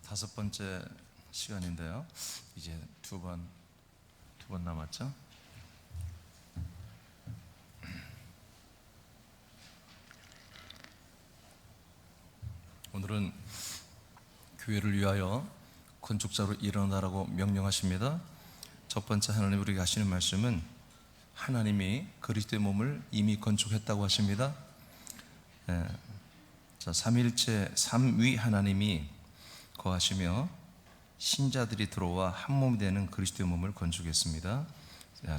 다섯 번째 시간인데요. 이제 두 번 남았죠. 오늘은 교회를 위하여 건축자로 일어나라고 명령하십니다. 첫 번째 하나님 우리에게 하시는 말씀은 하나님이 그리스도의 몸을 이미 건축했다고 하십니다. 삼일째 삼위 하나님이 거하시며 신자들이 들어와 한 몸이 되는 그리스도의 몸을 건축했습니다.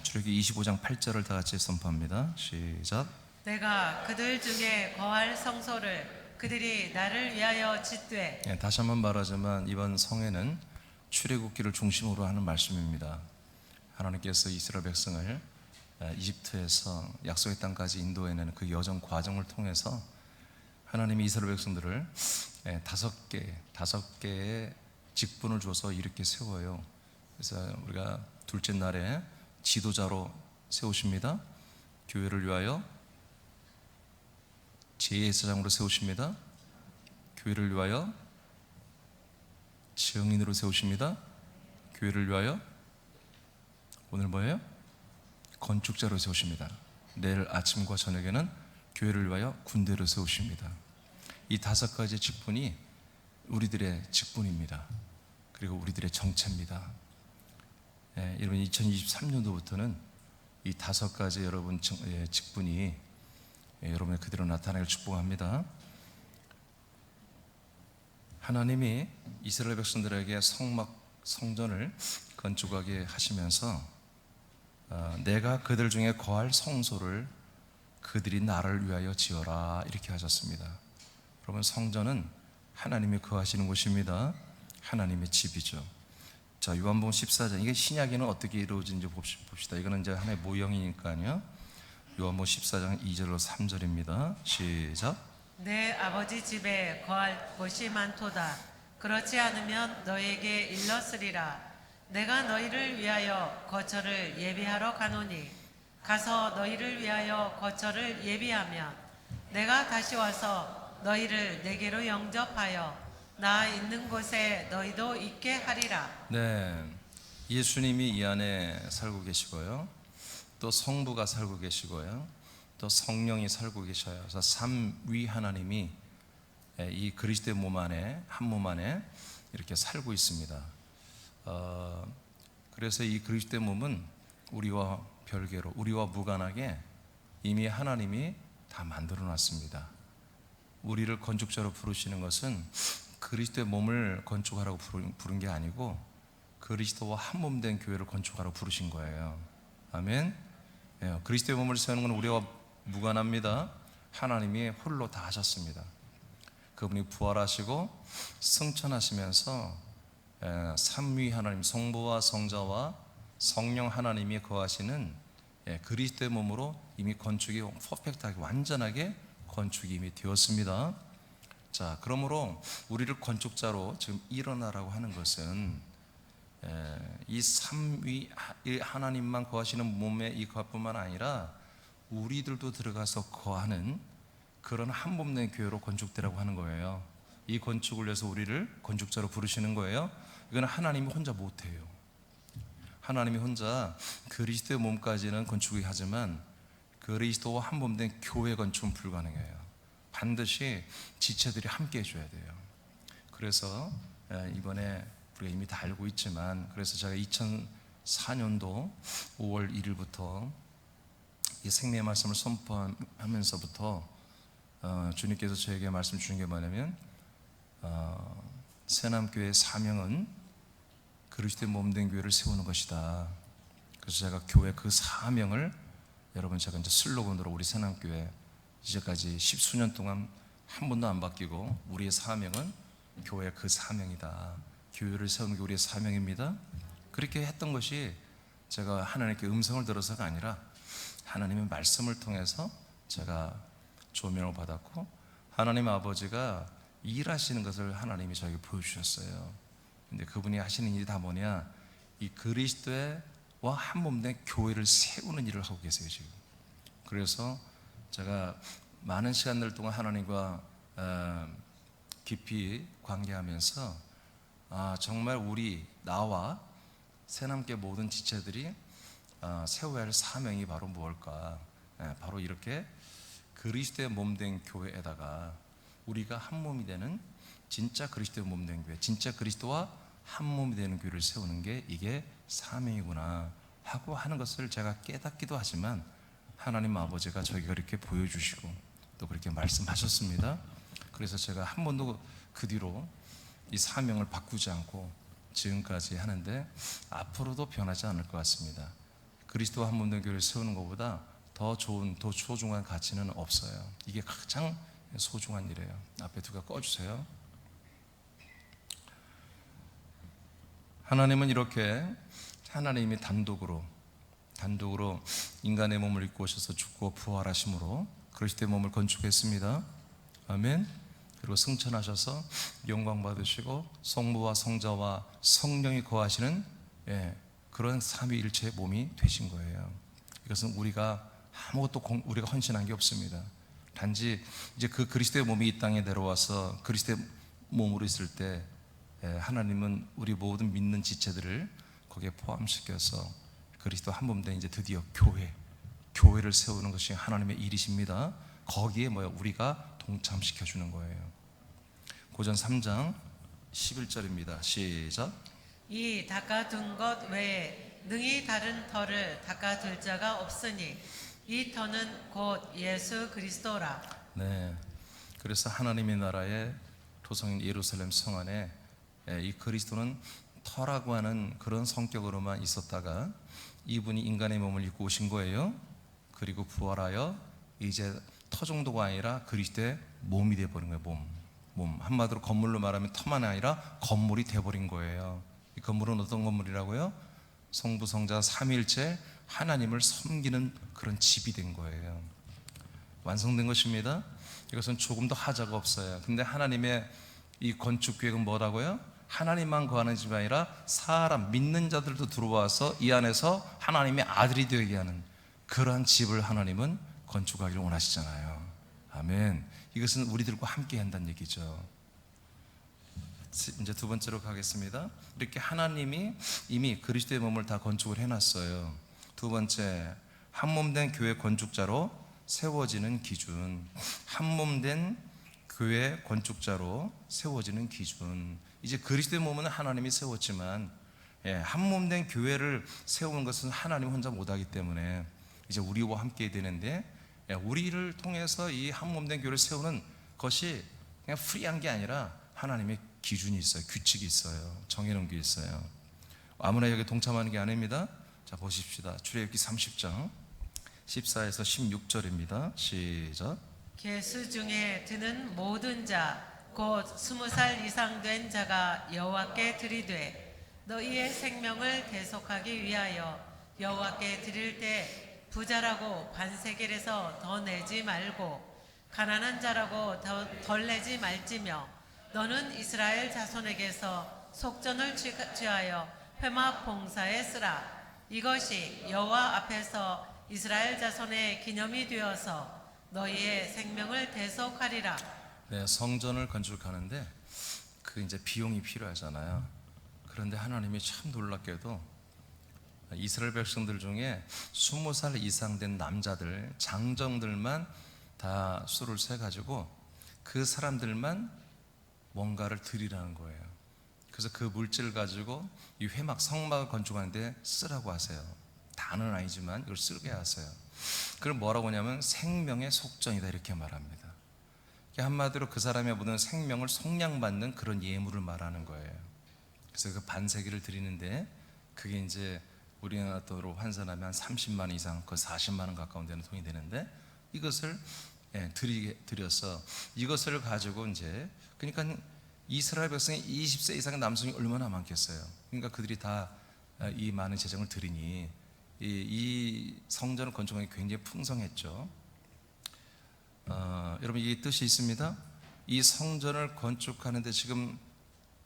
출애굽기 25장 8절을 다 같이 선포합니다. 시작. 내가 그들 중에 거할 성소를 그들이 나를 위하여 짓되. 다시 한번 말하자면 이번 성에는 출애굽기를 중심으로 하는 말씀입니다. 하나님께서 이스라엘 백성을 이집트에서 약속의 땅까지 인도해내는 그 여정 과정을 통해서 하나님이 이스라엘 백성들을 다섯 개의 직분을 줘서 이렇게 세워요. 그래서 우리가 둘째 날에 지도자로 세우십니다. 교회를 위하여 제사장으로 세우십니다. 교회를 위하여 증인으로 세우십니다. 교회를 위하여 오늘 뭐예요? 건축자로 세우십니다. 내일 아침과 저녁에는 교회를 위하여 군대로 세우십니다. 이 다섯 가지 직분이 우리들의 직분입니다. 그리고 우리들의 정체입니다. 여러분 2023년도부터는 이 다섯 가지 여러분 직분이 여러분의 그대로 나타나길 축복합니다. 하나님이 이스라엘 백성들에게 성전을 건축하게 하시면서 내가 그들 중에 거할 성소를 그들이 나를 위하여 지어라 이렇게 하셨습니다. 여러분 성전은 하나님이 거하시는 곳입니다. 하나님의 집이죠. 자, 요한복음 14장, 이게 신약에는 어떻게 이루어진지 봅시다. 이거는 이제 하나의 모형이니까요. 요한복음 14장 2절로 3절입니다. 시작. 내 아버지 집에 거할 곳이 많도다. 그렇지 않으면 너에게 일렀으리라. 내가 너희를 위하여 거처를 예비하러 가노니 가서 너희를 위하여 거처를 예비하면 내가 다시 와서 너희를 내게로 영접하여 나 있는 곳에 너희도 있게 하리라. 네, 예수님이 이 안에 살고 계시고요, 또 성부가 살고 계시고요, 또 성령이 살고 계셔요. 그래서 삼위 하나님이 이 그리스도의 몸 안에, 한 몸 안에 이렇게 살고 있습니다. 그래서 이 그리스도의 몸은 우리와 별개로, 우리와 무관하게 이미 하나님이 다 만들어 놨습니다. 우리를 건축자로 부르시는 것은 그리스도의 몸을 건축하라고 부른 게 아니고 그리스도와 한 몸 된 교회를 건축하라고 부르신 거예요. 아멘. 그리스도의 몸을 세우는 건 우리와 무관합니다. 하나님이 홀로 다 하셨습니다. 그분이 부활하시고 승천하시면서 삼위 하나님, 성부와 성자와 성령 하나님이 거하시는 그리스도의 몸으로 이미 건축이 퍼펙트하게, 완전하게 건축이 이미 되었습니다. 자, 그러므로 우리를 건축자로 지금 일어나라고 하는 것은 이 삼위 하나님만 거하시는 몸의 이 것뿐만 아니라 우리들도 들어가서 거하는 그런 한 몸 된 교회로 건축되라고 하는 거예요. 이 건축을 위해서 우리를 건축자로 부르시는 거예요. 이건 하나님이 혼자 못해요. 하나님이 혼자 그리스도의 몸까지는 건축이 하지만 그리스도와 한 몸 된 교회 건축은 불가능해요. 반드시 지체들이 함께 해줘야 돼요. 그래서 이번에 우리가 이미 다 알고 있지만, 그래서 제가 2004년도 5월 1일부터 이 생명의 말씀을 선포하면서부터 주님께서 저에게 말씀 주신 게 뭐냐면 새남교회의 사명은 그리스도의 몸된 교회를 세우는 것이다. 그래서 제가 교회 그 사명을 여러분 제가 이제 슬로건으로 우리 새남교회 이제까지 10수년 동안 한 번도 안 바뀌고 우리의 사명은 교회 그 사명이다. 교회를 세우는 게 우리의 사명입니다. 그렇게 했던 것이 제가 하나님께 음성을 들어서가 아니라 하나님의 말씀을 통해서 제가 조명을 받았고 하나님 아버지가 일하시는 것을 하나님이 저에게 보여주셨어요. 근데 그분이 하시는 일이 다 뭐냐, 이 그리스도와 한 몸 된 교회를 세우는 일을 하고 계세요 지금. 그래서 제가 많은 시간들 동안 하나님과 깊이 관계하면서 정말 나와 새남계 모든 지체들이 세워야 할 사명이 바로 무엇일까? 바로 이렇게 그리스도의 몸된 교회에다가 우리가 한 몸이 되는 진짜 그리스도의 몸된 교회, 진짜 그리스도와 한 몸이 되는 교회를 세우는 게 이게 사명이구나 하고 하는 것을 제가 깨닫기도 하지만 하나님 아버지가 저에게 그렇게 보여주시고 또 그렇게 말씀하셨습니다. 그래서 제가 한 번도 그 뒤로 이 사명을 바꾸지 않고 지금까지 하는데 앞으로도 변하지 않을 것 같습니다. 그리스도와 한 몸된 교회를 세우는 것보다 더 좋은, 더 소중한 가치는 없어요. 이게 가장 소중한 일이에요. 앞에 두가 꺼주세요. 하나님은 이렇게 하나님이 단독으로 인간의 몸을 입고 오셔서 죽고 부활하심으로 그리스도의 몸을 건축했습니다. 아멘. 그리고 승천하셔서 영광 받으시고 성부와 성자와 성령이 거하시는 그런 삼위일체의 몸이 되신 거예요. 이것은 우리가 우리가 헌신한 게 없습니다. 단지 이제 그 그리스도의 몸이 이 땅에 내려와서 그리스도의 몸으로 있을 때 하나님은 우리 모든 믿는 지체들을 거기에 포함시켜서 그리스도 한 몸 된 이제 드디어 교회를 세우는 것이 하나님의 일이십니다. 거기에 우리가 동참시켜 주는 거예요. 고전 3장 11절입니다. 시작. 이 닦아둔 것 외에 능히 다른 터를 닦아둘 자가 없으니 이 터는 곧 예수 그리스도라. 네. 그래서 하나님의 나라의 도성인 예루살렘 성 안에 이 그리스도는 터라고 하는 그런 성격으로만 있었다가 이분이 인간의 몸을 입고 오신 거예요. 그리고 부활하여 이제 터 정도가 아니라 그리스도의 몸이 되어버린 거예요. 몸. 한마디로 건물로 말하면 터만 아니라 건물이 되어버린 거예요. 이 건물은 어떤 건물이라고요? 성부 성자 삼위일체 하나님을 섬기는 그런 집이 된 거예요. 완성된 것입니다. 이것은 조금 더 하자가 없어요. 근데 하나님의 이 건축 계획은 뭐라고요? 하나님만 거하는 집이 아니라 사람 믿는 자들도 들어와서 이 안에서 하나님의 아들이 되게 하는 그러한 집을 하나님은 건축하기를 원하시잖아요. 아멘. 이것은 우리들과 함께 한다는 얘기죠. 이제 두 번째로 가겠습니다. 이렇게 하나님이 이미 그리스도의 몸을 다 건축을 해놨어요. 두 번째, 한 몸 된 교회 건축자로 세워지는 기준. 한 몸 된 교회 건축자로 세워지는 기준. 이제 그리스도의 몸은 하나님이 세웠지만 한 몸 된 교회를 세우는 것은 하나님 혼자 못하기 때문에 이제 우리와 함께 되는데 우리를 통해서 이 한 몸 된 교회를 세우는 것이 그냥 프리한 게 아니라 하나님의 기준이 있어요. 규칙이 있어요. 정해놓은 게 있어요. 아무나 여기 동참하는 게 아닙니다. 자, 보십시다. 출애굽기 30장 14에서 16절입니다. 시작. 계수 중에 드는 모든 자 곧 20살 이상 된 자가 여호와께 드리되 너희의 생명을 대속하기 위하여 여호와께 드릴 때 부자라고 반세겔에서 더 내지 말고 가난한 자라고 덜 내지 말지며 너는 이스라엘 자손에게서 속전을 취하여 회막 봉사에 쓰라. 이것이 여호와 앞에서 이스라엘 자손의 기념이 되어서 너희의 생명을 대속하리라. 네, 성전을 건축하는데 그 이제 비용이 필요하잖아요. 그런데 하나님이 참 놀랍게도 이스라엘 백성들 중에 20살 이상 된 남자들, 장정들만 다 수를 세 가지고 그 사람들만 뭔가를 드리라는 거예요. 그래서 그 물질을 가지고 이 회막 성막을 건축하는데 쓰라고 하세요. 다는 아니지만 이걸 쓰게 하세요. 그걸 뭐라고 하냐면 생명의 속전이다 이렇게 말합니다. 한마디로 그 사람의 모든 생명을 속량받는 그런 예물을 말하는 거예요. 그래서 그 반세기를 드리는데 그게 이제 우리나라 돈으로 환산하면 한 30만 원 이상, 거의 40만 원 가까운 되는 돈이 되는데 이것을 드려서 이것을 가지고 이제 그러니까 이스라엘 백성의 20세 이상의 남성이 얼마나 많겠어요. 그러니까 그들이 다 이 많은 재정을 드리니 이 성전을 건축하기 굉장히 풍성했죠. 여러분 이 뜻이 있습니다. 이 성전을 건축하는데 지금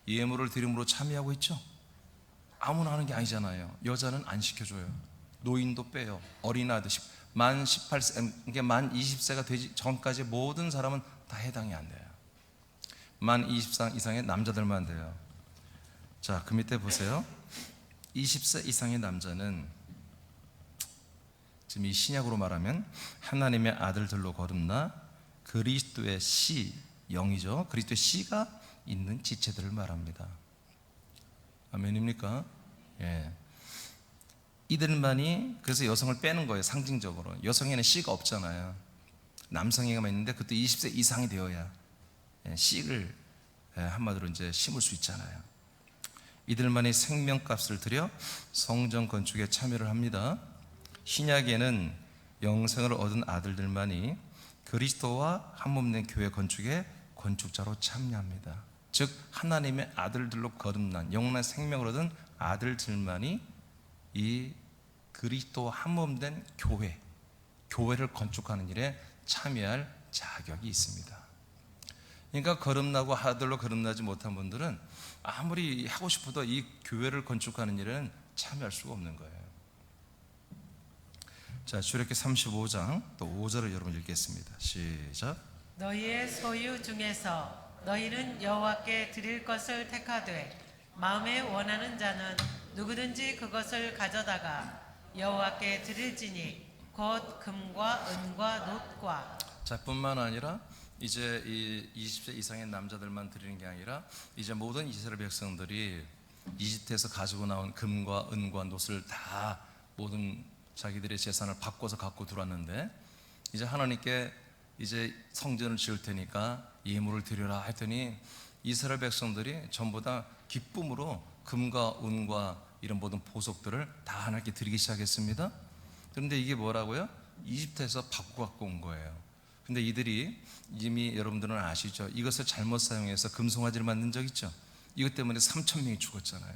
예물을 드림으로 참여하고 있죠. 아무나 하는 게 아니잖아요. 여자는 안 시켜줘요. 노인도 빼요. 어린아이도 만 18세, 이게 만 20세가 되기 전까지 모든 사람은 다 해당이 안 돼요. 만 20세 이상의 남자들만 돼요. 자, 그 밑에 보세요. 20세 이상의 남자는 지금 이 신약으로 말하면 하나님의 아들들로 거듭나 그리스도의 씨, 영이죠. 그리스도의 씨가 있는 지체들을 말합니다. 아멘입니까? 예. 이들만이 그래서 여성을 빼는 거예요. 상징적으로. 여성에는 씨가 없잖아요. 남성에게만 있는데 그것도 20세 이상이 되어야 씨를 한마디로 이제 심을 수 있잖아요. 이들만이 생명값을 들여 성전 건축에 참여를 합니다. 신약에는 영생을 얻은 아들들만이 그리스도와 한몸된 교회 건축에 건축자로 참여합니다. 즉 하나님의 아들들로 거듭난 영원한 생명을 얻은 아들들만이 이 그리스도와 한몸된 교회를 건축하는 일에 참여할 자격이 있습니다. 그러니까 거듭나고 아들로 거듭나지 못한 분들은 아무리 하고 싶어도 이 교회를 건축하는 일에는 참여할 수가 없는 거예요. 자, 출애굽기 35장 또 5절을 여러분 읽겠습니다. 시작. 너희의 소유 중에서 너희는 여호와께 드릴 것을 택하되 마음에 원하는 자는 누구든지 그것을 가져다가 여호와께 드릴지니 곧 금과 은과 놋과. 자, 뿐만 아니라 이제 이 20세 이상의 남자들만 드리는 게 아니라 이제 모든 이스라엘 백성들이 이집트에서 가지고 나온 금과 은과 놋을 다 모든 자기들의 재산을 바꿔서 갖고 들어왔는데 이제 하나님께 이제 성전을 지을 테니까 예물을 드려라 했더니 이스라엘 백성들이 전부 다 기쁨으로 금과 은과 이런 모든 보석들을 다 하나님께 드리기 시작했습니다. 그런데 이게 뭐라고요? 이집트에서 바꾸고 갖고 온 거예요. 근데 이들이 이미 여러분들은 아시죠? 이것을 잘못 사용해서 금송아지를 만든 적 있죠? 이것 때문에 3,000명이 죽었잖아요.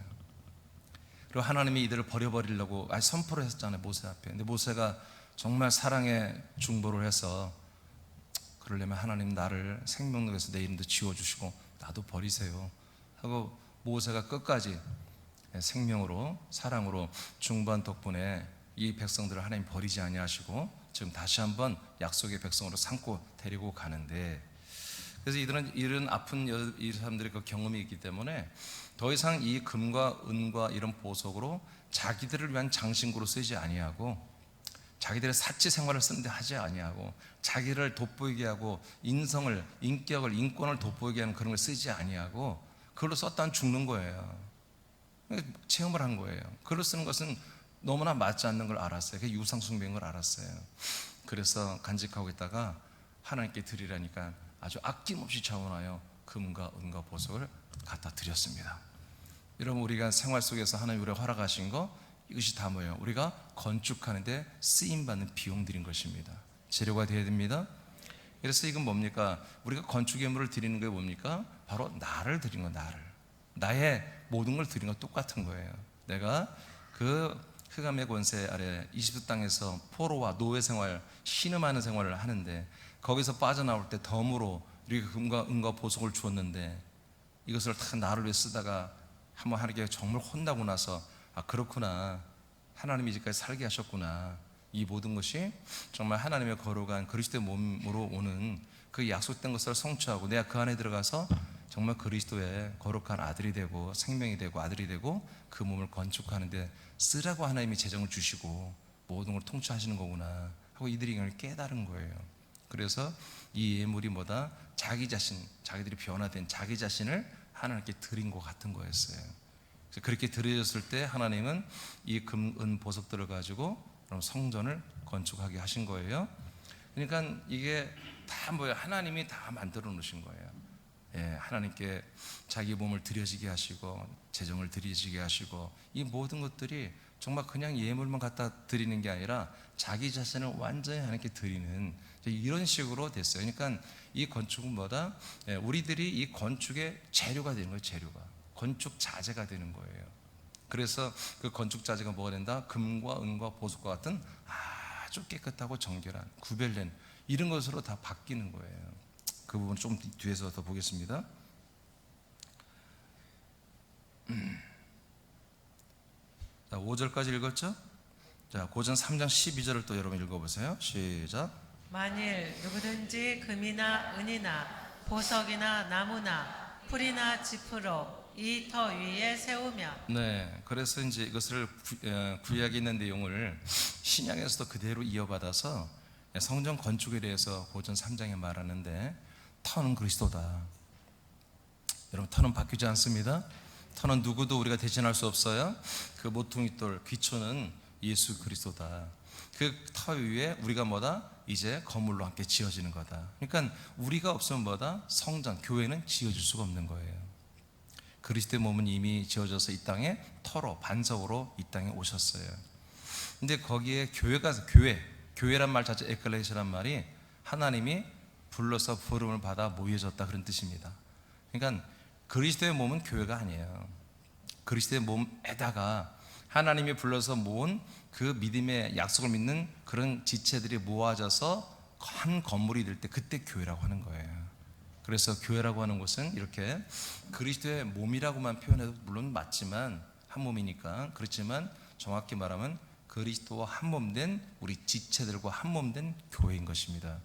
그리고 하나님이 이들을 버려버리려고 선포를 했잖아요, 모세 앞에. 근데 모세가 정말 사랑의 중보를 해서 그러려면 하나님 나를 생명록에서 내 이름도 지워주시고 나도 버리세요 하고 모세가 끝까지 생명으로 사랑으로 중보한 덕분에 이 백성들을 하나님 버리지 아니하시고 지금 다시 한번 약속의 백성으로 삼고 데리고 가는데, 그래서 이들은 이런 아픈 이 사람들의 그 경험이 있기 때문에 더 이상 이 금과 은과 이런 보석으로 자기들을 위한 장신구로 쓰지 아니하고 자기들의 사치 생활을 쓰는데 하지 아니하고 자기를 돋보이게 하고 인성을, 인격을, 인권을 돋보이게 하는 그런 걸 쓰지 아니하고 그걸로 썼다면 죽는 거예요. 체험을 한 거예요. 그걸로 쓰는 것은 너무나 맞지 않는 걸 알았어요. 그게 유상 숭배인 걸 알았어요. 그래서 간직하고 있다가 하나님께 드리라니까 아주 아낌없이 자원하여 금과 은과 보석을 갖다 드렸습니다. 여러분, 우리가 생활 속에서 하나님 우리가 허락하신 거, 이것이 다 뭐예요? 우리가 건축하는데 쓰임받는 비용들인 것입니다. 재료가 되어야 됩니다. 그래서 이건 뭡니까? 우리가 건축 예물을 드리는 게 뭡니까? 바로 나를 드린 거, 나를. 나의 모든 걸 드린 거 똑같은 거예요. 내가 그 흑암의 권세 아래 이집트 땅에서 포로와 노예 생활, 신음하는 생활을 하는데 거기서 빠져나올 때 덤으로 우리가 금과 은과 보석을 주었는데 이것을 다 나를 위해 쓰다가 한번 하나님께 정말 혼나고 나서 아, 그렇구나, 하나님이 이제까지 살게 하셨구나, 이 모든 것이 정말 하나님의 거룩한 그리스도의 몸으로 오는 그 약속된 것을 성취하고 내가 그 안에 들어가서 정말 그리스도의 거룩한 아들이 되고 생명이 되고 아들이 되고 그 몸을 건축하는데 쓰라고 하나님이 재정을 주시고 모든 걸 통치하시는 거구나 하고 이들이 이걸 깨달은 거예요. 그래서 이 예물이 뭐다? 자기 자신, 자기들이 변화된 자기 자신을 하나님께 드린 것 같은 거였어요. 그래서 그렇게 드려졌을 때 하나님은 이 금, 은, 보석들을 가지고 성전을 건축하게 하신 거예요. 그러니까 이게 다 뭐예요? 하나님이 다 만들어 놓으신 거예요. 예, 하나님께 자기 몸을 드려지게 하시고 재정을 드려지게 하시고 이 모든 것들이 정말 그냥 예물만 갖다 드리는 게 아니라 자기 자신을 완전히 하나님께 드리는 이런 식으로 됐어요. 그러니까 이 건축은 뭐다? 예, 우리들이 이 건축의 재료가 되는 거예요. 재료가 건축 자재가 되는 거예요. 그래서 그 건축 자재가 뭐가 된다? 금과 은과 보석과 같은 아주 깨끗하고 정결한 구별된 이런 것으로 다 바뀌는 거예요. 그 부분 좀 뒤에서 더 보겠습니다. 자, 5절까지 읽었죠? 자, 고전 3장 12절을 또 여러분 읽어보세요. 시작. 만일 누구든지 금이나 은이나 보석이나 나무나 풀이나 지프로 이 터 위에 세우며. 네, 그래서 이제 이것을 구약에 있는 내용을 신약에서도 그대로 이어받아서 성전 건축에 대해서 고전 3장에 말하는데, 터는 그리스도다. 여러분, 터는 바뀌지 않습니다. 터는 누구도 우리가 대신할 수 없어요. 그 모퉁이돌 기초는 예수 그리스도다. 그 터 위에 우리가 뭐다? 이제 건물로 함께 지어지는 거다. 그러니까 우리가 없으면 뭐다? 성전, 교회는 지어질 수가 없는 거예요. 그리스도의 몸은 이미 지어져서 이 땅에 터로, 반석으로 이 땅에 오셨어요. 근데 거기에 교회란 말 자체, 에클레시아란 말이 하나님이 불러서 부름을 받아 모여졌다, 그런 뜻입니다. 그러니까 그리스도의 몸은 교회가 아니에요. 그리스도의 몸에다가 하나님이 불러서 모은 그 믿음의 약속을 믿는 그런 지체들이 모아져서 한 건물이 될 때, 그때 교회라고 하는 거예요. 그래서 교회라고 하는 것은 이렇게 그리스도의 몸이라고만 표현해도 물론 맞지만, 한 몸이니까, 그렇지만 정확히 말하면 그리스도와 한 몸 된 우리 지체들과 한 몸 된 교회인 것입니다.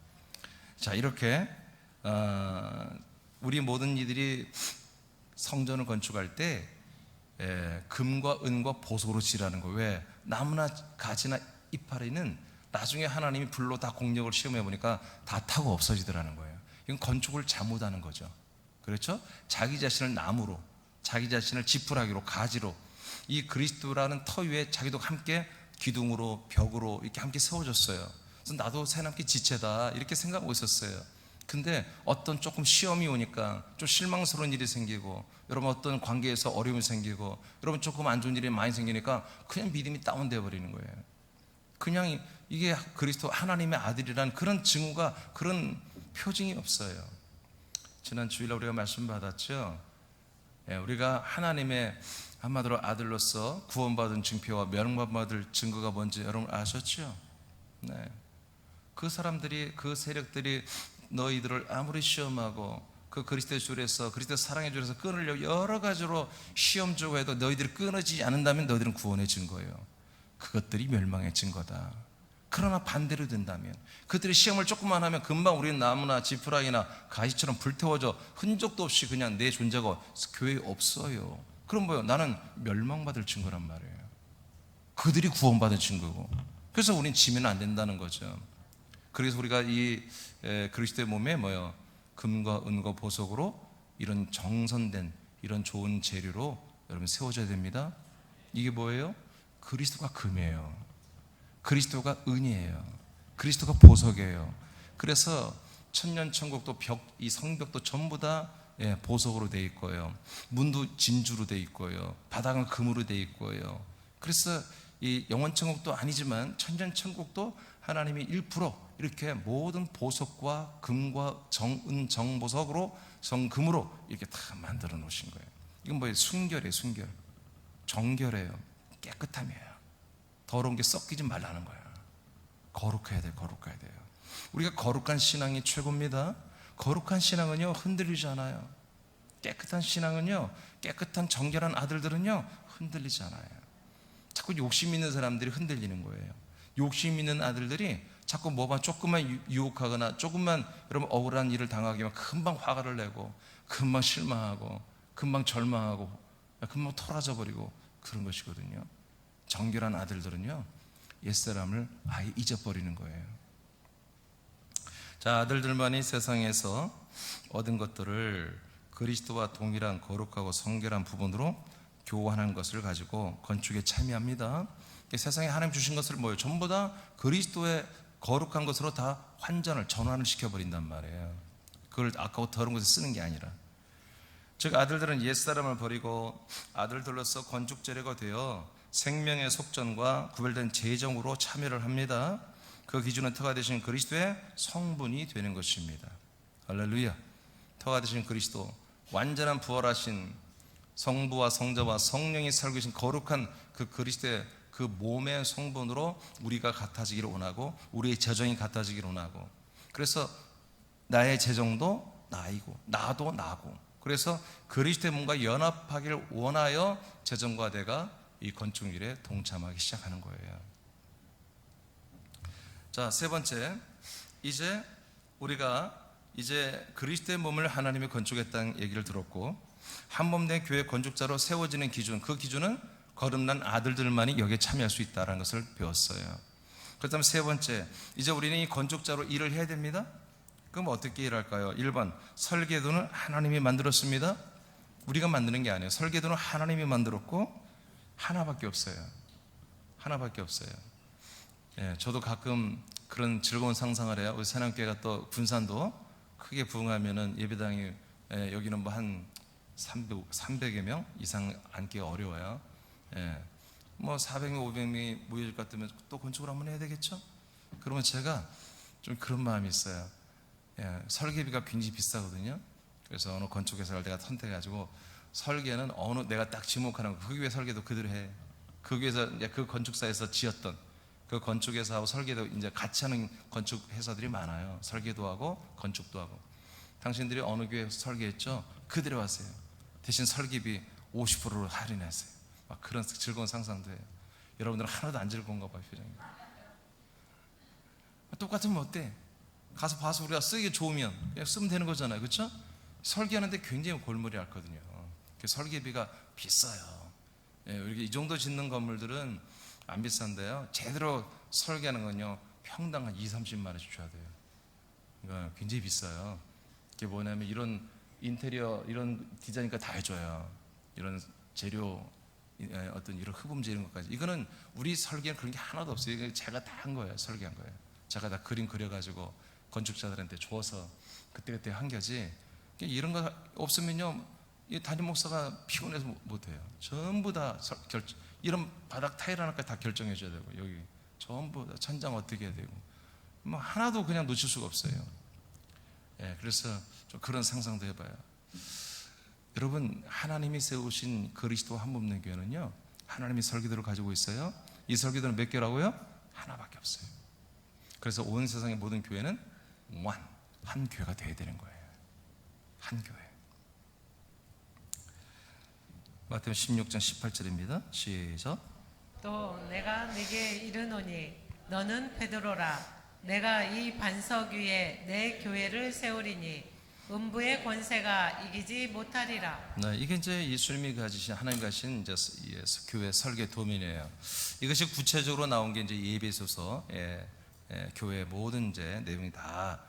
자, 이렇게 우리 모든 이들이 성전을 건축할 때 금과 은과 보석으로 지라는 거예요. 왜? 나무나 가지나 이파리는 나중에 하나님이 불로 다 공력을 시험해 보니까 다 타고 없어지더라는 거예요. 이건 건축을 잘못하는 거죠. 그렇죠? 자기 자신을 나무로, 자기 자신을 지푸라기로, 가지로, 이 그리스도라는 터 위에 자기도 함께 기둥으로, 벽으로 이렇게 함께 세워졌어요. 그래서 나도 새남기 지체다, 이렇게 생각하고 있었어요. 근데 어떤 조금 시험이 오니까 좀 실망스러운 일이 생기고, 여러분 어떤 관계에서 어려움이 생기고, 여러분 조금 안 좋은 일이 많이 생기니까 그냥 믿음이 다운되어 버리는 거예요. 그냥 이게 그리스도 하나님의 아들이라는 그런 증후가, 그런 표징이 없어요. 지난 주일에 우리가 말씀 받았죠. 우리가 하나님의 한마디로 아들로서 구원받은 증표와 멸망받을 증거가 뭔지 여러분 아셨죠? 네. 그 사람들이, 그 세력들이 너희들을 아무리 시험하고 그 그리스도의 줄에서, 그리스도의 사랑의 줄에서 끊으려고 여러 가지로 시험 주고 해도 너희들이 끊어지지 않는다면 너희들은 구원의 증거예요. 그것들이 멸망의 증거다. 그러나 반대로 된다면, 그들이 시험을 조금만 하면 금방 우리는 나무나 지푸라기나 가시처럼 불태워져 흔적도 없이 그냥 내 존재가 교회에 없어요. 그럼 뭐예요? 나는 멸망받을 증거란 말이에요. 그들이 구원받은 증거고. 그래서 우리는 지면 안 된다는 거죠. 그래서 우리가 이 그리스도의 몸에 뭐예요? 금과 은과 보석으로 이런 정선된 이런 좋은 재료로 여러분 세워져야 됩니다. 이게 뭐예요? 그리스도가 금이에요. 그리스도가 은이에요. 그리스도가 보석이에요. 그래서 천년천국도 이 성벽도 전부 다 보석으로 돼 있고요. 문도 진주로 돼 있고요. 바닥은 금으로 돼 있고요. 그래서 이 영원천국도 아니지만 천년천국도 하나님이 일부러 이렇게 모든 보석과 금과 정은 정보석으로, 정금으로 이렇게 다 만들어 놓으신 거예요. 이건 뭐예요? 순결이에요. 순결. 정결해요. 깨끗함이에요. 더러운 게 섞이지 말라는 거예요. 거룩해야 돼요. 거룩해야 돼요. 우리가 거룩한 신앙이 최고입니다. 거룩한 신앙은요, 흔들리지 않아요. 깨끗한 신앙은요, 깨끗한 정결한 아들들은요, 흔들리지 않아요. 자꾸 욕심 있는 사람들이 흔들리는 거예요. 욕심 있는 아들들이 자꾸 뭐만 조금만 유혹하거나 조금만 여러분 억울한 일을 당하기만 금방 화를 내고, 금방 실망하고, 금방 절망하고, 금방 토라져 버리고 그런 것이거든요. 정결한 아들들은요, 옛사람을 아예 잊어버리는 거예요. 자, 아들들만이 세상에서 얻은 것들을 그리스도와 동일한 거룩하고 성결한 부분으로 교환하는 것을 가지고 건축에 참여합니다. 세상에 하나님 주신 것을 뭐예요? 전부 다 그리스도의 거룩한 것으로 다 환전을, 전환을 시켜버린단 말이에요. 그걸 아까워 더러운 것에 쓰는 게 아니라. 즉 아들들은 옛사람을 버리고 아들들로서 건축 재료가 되어 생명의 속전과 구별된 재정으로 참여를 합니다. 그 기준은 터가 되신 그리스도의 성분이 되는 것입니다. 할렐루야. 터가 되신 그리스도, 완전한 부활하신 성부와 성자와 성령이 살고 계신 거룩한 그 그리스도의 그 몸의 성분으로 우리가 같아지기를 원하고, 우리의 재정이 같아지기를 원하고, 그래서 나의 재정도 나이고 나도 나고, 그래서 그리스도의 몸과 연합하기를 원하여 재정과 내가 이 건축일에 동참하기 시작하는 거예요. 자, 세 번째, 이제 우리가 이제 그리스도의 몸을 하나님이 건축했다는 얘기를 들었고, 한몸된 교회 건축자로 세워지는 기준, 그 기준은 거듭난 아들들만이 여기에 참여할 수 있다는 것을 배웠어요. 그렇다면 세 번째, 이제 우리는 이 건축자로 일을 해야 됩니다. 그럼 어떻게 일할까요? 1번, 설계도는 하나님이 만들었습니다. 우리가 만드는 게 아니에요. 설계도는 하나님이 만들었고 하나밖에 없어요. 하나밖에 없어요. 예, 저도 가끔 그런 즐거운 상상을 해요. 우리 새남교회가 또 군산도 크게 부흥하면은 예배당이, 여기는 뭐 한 300여 명 이상 앉기 어려워요. 예, 뭐 400명, 500명이 모여질 것 같으면 또 건축을 한번 해야 되겠죠? 그러면 제가 좀 그런 마음이 있어요. 예, 설계비가 굉장히 비싸거든요. 그래서 어느 건축회사를 내가 선택해가지고 설계는 내가 딱 지목하는 거, 그 교회 설계도 그대로 해. 그 교회에서, 그 건축사에서 지었던 그 건축회사하고 설계도 이제 같이 하는 건축회사들이 많아요. 설계도 하고 건축도 하고. 당신들이 어느 교회 설계했죠? 그대로 하세요. 대신 설계비 50%로 할인하세요. 막 그런 즐거운 상상도 해요. 여러분들은 하나도 안 즐거운가 봐요, 표정이. 똑같으면 어때? 가서 봐서 우리가 쓰기 좋으면 그냥 쓰면 되는 거잖아요. 그렇죠? 설계하는데 굉장히 골머리 앓거든요. 설계비가 비싸요. 예, 이 정도 짓는 건물들은 안 비싼데요. 제대로 설계하는 건요, 평당 한 20-30만 원씩 줘야 돼요. 그러니까 굉장히 비싸요. 그게 뭐냐면 이런 인테리어, 이런 디자인까지 다 해줘요. 이런 재료, 어떤 이런 흡음재 이런 것까지. 이거는 우리 설계는 그런 게 하나도 없어요. 이거 제가 다 한 거예요. 설계한 거예요. 제가 다 그림 그려가지고 건축자들한테 줘서 그때그때 한 거지. 이런 거 없으면요, 이 담임 목사가 피곤해서 못해요. 전부 다 이런 바닥 타일 하나까지 다 결정해 줘야 되고, 여기 전부 다 천장 어떻게 해야 되고, 뭐 하나도 그냥 놓칠 수가 없어요. 예, 그래서 좀 그런 상상도 해봐요. 여러분, 하나님이 세우신 그리스도 한몸된 교회는요, 하나님이 설계도를 가지고 있어요. 이 설계도는 몇 개라고요? 하나밖에 없어요. 그래서 온 세상의 모든 교회는 한 교회가 되어야 되는 거예요. 한 교회. 마태복음 16장 18절입니다. 시작. 또 내가 네게 이르노니 너는 베드로라. 내가 이 반석 위에 내 교회를 세우리니 음부의 권세가 이기지 못하리라. 네, 이게 이제 예수님이 가지신, 하나님 가신 이제 교회 설계 도면이에요. 이것이 구체적으로 나온 게 이제 예배소서, 교회 모든 이제 내용이 다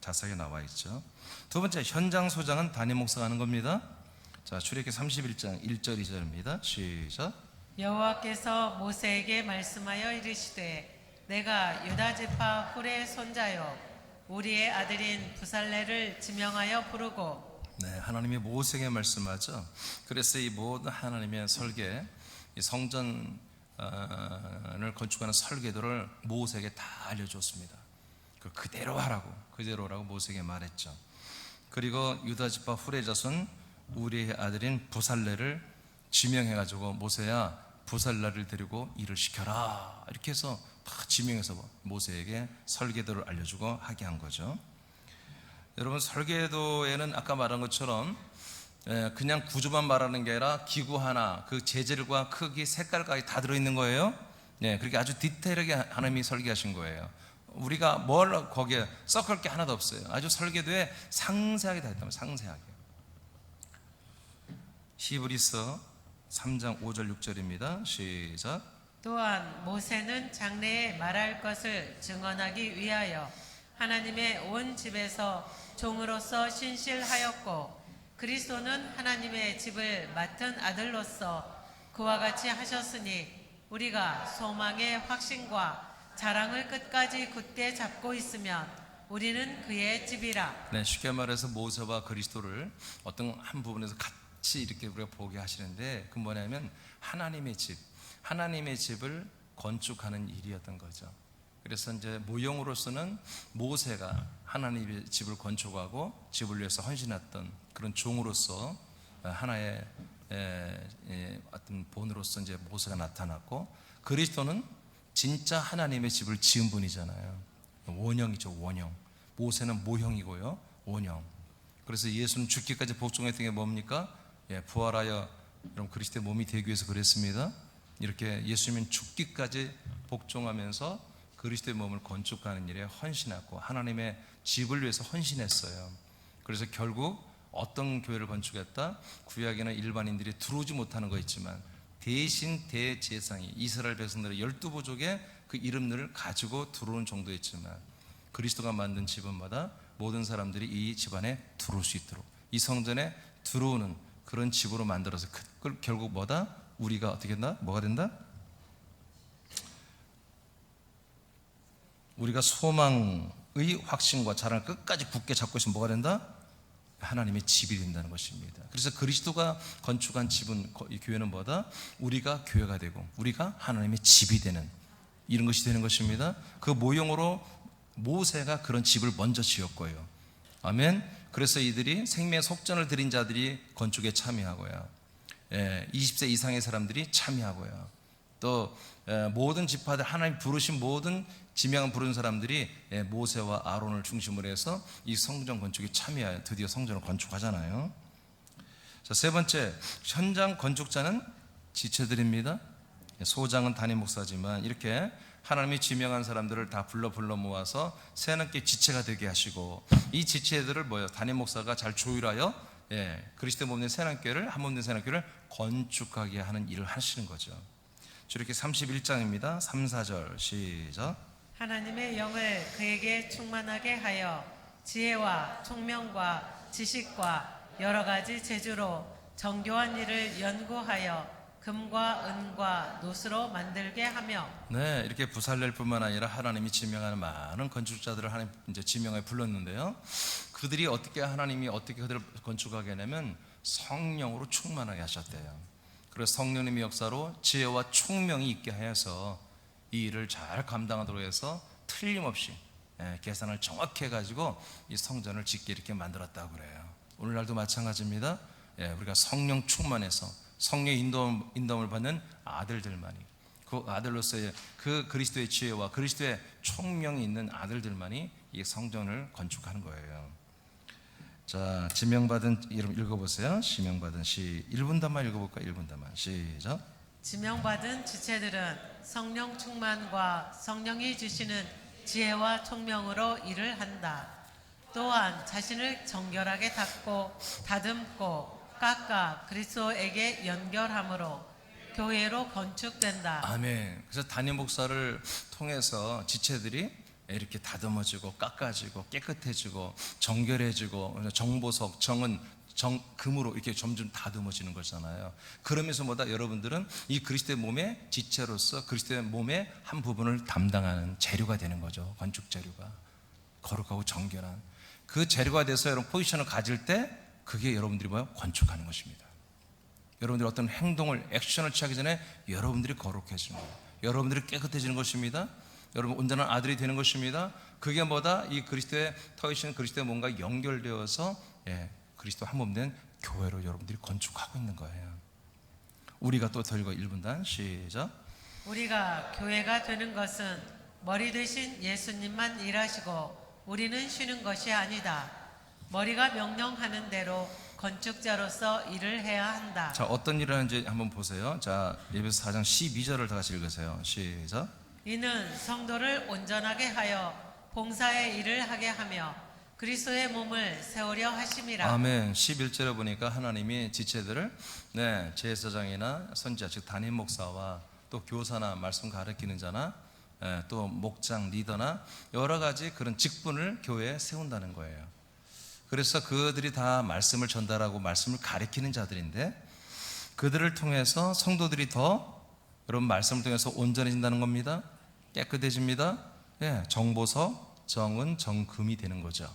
자세하게 나와 있죠. 두 번째, 현장 소장은 담임 목사가 하는 겁니다. 자, 출애굽기 31장 1절 2절입니다. 시작. 여호와께서 모세에게 말씀하여 이르시되 내가 유다 지파 훌의 손자요 우리의 아들인 부살레를 지명하여 부르고. 네, 하나님이 모세에게 말씀하죠. 그래서 이 모든 하나님의 설계, 이 성전을 건축하는 설계도를 모세에게 다 알려줬습니다. 그대로라고 모세에게 말했죠. 그리고 유다 지파 훌의 자손 우리의 아들인 부살레를 지명해가지고, 모세야 부살레를 데리고 일을 시켜라, 이렇게 해서 다 지명해서 모세에게 설계도를 알려주고 하게 한 거죠. 여러분, 설계도에는 아까 말한 것처럼 그냥 구조만 말하는 게 아니라 기구 하나, 그 재질과 크기, 색깔까지 다 들어있는 거예요. 그렇게 아주 디테일하게 하나님이 설계하신 거예요. 우리가 뭘 거기에 섞을 게 하나도 없어요. 아주 설계도에 상세하게 다 했다면, 상세하게. 히브리서 3장 5절 6절입니다. 시작. 또한 모세는 장래에 말할 것을 증언하기 위하여 하나님의 온 집에서 종으로서 신실하였고, 그리스도는 하나님의 집을 맡은 아들로서 그와 같이 하셨으니 우리가 소망의 확신과 자랑을 끝까지 굳게 잡고 있으면 우리는 그의 집이라. 네, 쉽게 말해서 모세와 그리스도를 어떤 한 부분에서 같이 이렇게 우리가 보게 하시는데, 그 뭐냐면 하나님의 집을 건축하는 일이었던 거죠. 그래서 이제 모형으로서는 모세가 하나님의 집을 건축하고 집을 위해서 헌신했던 그런 종으로서 하나의 어떤 본으로서 이제 모세가 나타났고, 그리스도는 진짜 하나님의 집을 지은 분이잖아요. 원형이죠, 원형. 모세는 모형이고요, 원형. 그래서 예수는 죽기까지 복종했던 게 뭡니까? 부활하여 여러분 그리스도의 몸이 되기 위해서 그랬습니다. 이렇게 예수님은 죽기까지 복종하면서 그리스도의 몸을 건축하는 일에 헌신했고, 하나님의 집을 위해서 헌신했어요. 그래서 결국 어떤 교회를 건축했다? 구약에는 일반인들이 들어오지 못하는 거 있지만 대신 대제사장이 이스라엘 백성들의 12부족의 그 이름들을 가지고 들어오는 정도였지만 그리스도가 만든 집안마다 모든 사람들이 이 집안에 들어올 수 있도록 이 성전에 들어오는 그런 집으로 만들어서 그걸 결국 뭐다? 우리가 어떻게 된다? 뭐가 된다? 우리가 소망의 확신과 자랑을 끝까지 굳게 잡고 있으면 뭐가 된다? 하나님의 집이 된다는 것입니다. 그래서 그리스도가 건축한 집은 이 교회는 뭐다? 우리가 교회가 되고 우리가 하나님의 집이 되는 이런 것이 되는 것입니다. 그 모형으로 모세가 그런 집을 먼저 지었고요. 아멘. 그래서 이들이 생명의 속전을 드린 자들이 건축에 참여하고요. 20세 이상의 사람들이 참여하고요. 또 모든 지파들 하나님 부르신 모든 지명을 부른 사람들이 모세와 아론을 중심으로 해서 이 성전 건축에 참여하여 드디어 성전을 건축하잖아요. 자, 세 번째, 현장 건축자는 지체들입니다. 소장은 담임 목사지만 이렇게 하나님이 지명한 사람들을 다 불러 모아서 새롭게 지체가 되게 하시고 이 지체들을 담임 목사가 잘 조율하여 그리스도 몸된 새롭교회를 한 몸된 새롭교회를 건축하게 하는 일을 하시는 거죠. 이렇게 31장입니다. 3, 4절 시작. 하나님의 영을 그에게 충만하게 하여 지혜와 총명과 지식과 여러 가지 재주로 정교한 일을 연구하여 금과 은과 노스로 만들게 하며. 네, 이렇게 부살렐 뿐만 아니라 하나님이 지명하는 많은 건축자들을 하나님 이제 지명해 불렀는데요. 그들이 하나님이 어떻게 그들을 건축하게 하냐면 성령으로 충만하게 하셨대요. 그래서 성령님의 역사로 지혜와 총명이 있게 하여서 이 일을 잘 감당하도록 해서 틀림없이 계산을 정확히 해가지고 이 성전을 짓게 이렇게 만들었다고 그래요. 오늘날도 마찬가지입니다. 우리가 성령 충만해서 성령의 인도함을 받는 아들들만이 그 아들로서의 그 그리스도의 지혜와 그리스도의 총명이 있는 아들들만이 이 성전을 건축하는 거예요. 자, 지명받은 이름 읽어보세요. 지명받은 1분단만 읽어볼까? 1분단만 시작. 지명받은 지체들은 성령 충만과 성령이 주시는 지혜와 총명으로 일을 한다. 또한 자신을 정결하게 닦고 다듬고 깎아 그리스도에게 연결함으로 교회로 건축된다. 아멘. 그래서 담임 목사를 통해서 지체들이 이렇게 다듬어지고 깎아지고 깨끗해지고 정결해지고 정보석 정은 금으로 이렇게 점점 다듬어지는 거잖아요. 그러면서 여러분들은 이 그리스도의 몸의 지체로서 그리스도의 몸의 한 부분을 담당하는 재료가 되는 거죠. 건축 재료가 거룩하고 정결한 그 재료가 돼서 여러분 포지션을 가질 때 그게 여러분들이 건축하는 것입니다. 여러분들이 어떤 행동을 액션을 취하기 전에 여러분들이 거룩해지는 거예요. 여러분들이 깨끗해지는 것입니다. 여러분 온전한 아들이 되는 것입니다. 그게 이 그리스도의 터이신 그리스도의 몸과 연결되어서 그리스도 한 몸 된 교회로 여러분들이 건축하고 있는 거예요. 우리가 또 더 읽어 1분단 시작. 우리가 교회가 되는 것은 머리 되신 예수님만 일하시고 우리는 쉬는 것이 아니다. 머리가 명령하는 대로 건축자로서 일을 해야 한다. 자, 어떤 일을 하는지 한번 보세요. 자, 에베소 4장 12절을 다 같이 읽으세요. 시작. 이는 성도를 온전하게 하여 봉사의 일을 하게 하며 그리스도의 몸을 세우려 하심이라. 아멘. 11절에 보니까 하나님이 지체들을 제사장이나 선지자 즉 담임 목사와 또 교사나 말씀 가르치는 자나 또 목장 리더나 여러 가지 그런 직분을 교회에 세운다는 거예요. 그래서 그들이 다 말씀을 전달하고 말씀을 가르치는 자들인데 그들을 통해서 성도들이 더 여러분 말씀을 통해서 온전해진다는 겁니다. 깨끗해집니다. 정보석, 정은, 정금이 되는 거죠.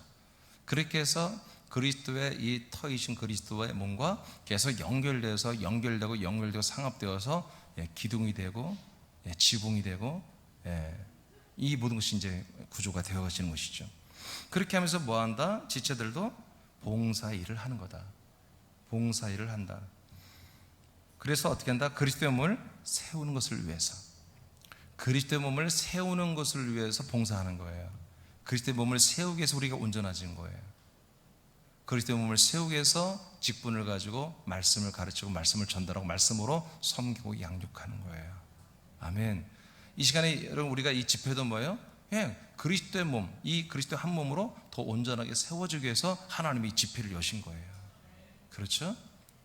그렇게 해서 그리스도의 이 터이신 그리스도의 몸과 계속 연결되고 상합되어서 기둥이 되고 지붕이 되고 이 모든 것이 이제 구조가 되어가시는 것이죠. 그렇게 하면서 뭐한다? 지체들도 봉사 일을 하는 거다. 봉사 일을 한다. 그래서 어떻게 한다? 그리스도의 몸을 세우는 것을 위해서 그리스도의 몸을 세우는 것을 위해서 봉사하는 거예요. 그리스도의 몸을 세우기 위해서 우리가 온전해진 거예요. 그리스도의 몸을 세우기 위해서 직분을 가지고 말씀을 가르치고 말씀을 전달하고 말씀으로 섬기고 양육하는 거예요. 아멘. 이 시간에 여러분 우리가 이 집회도 뭐예요? 그리스도의 몸, 이 그리스도의 한 몸으로 더 온전하게 세워지기 위해서 하나님이 이 집회를 여신 거예요. 그렇죠?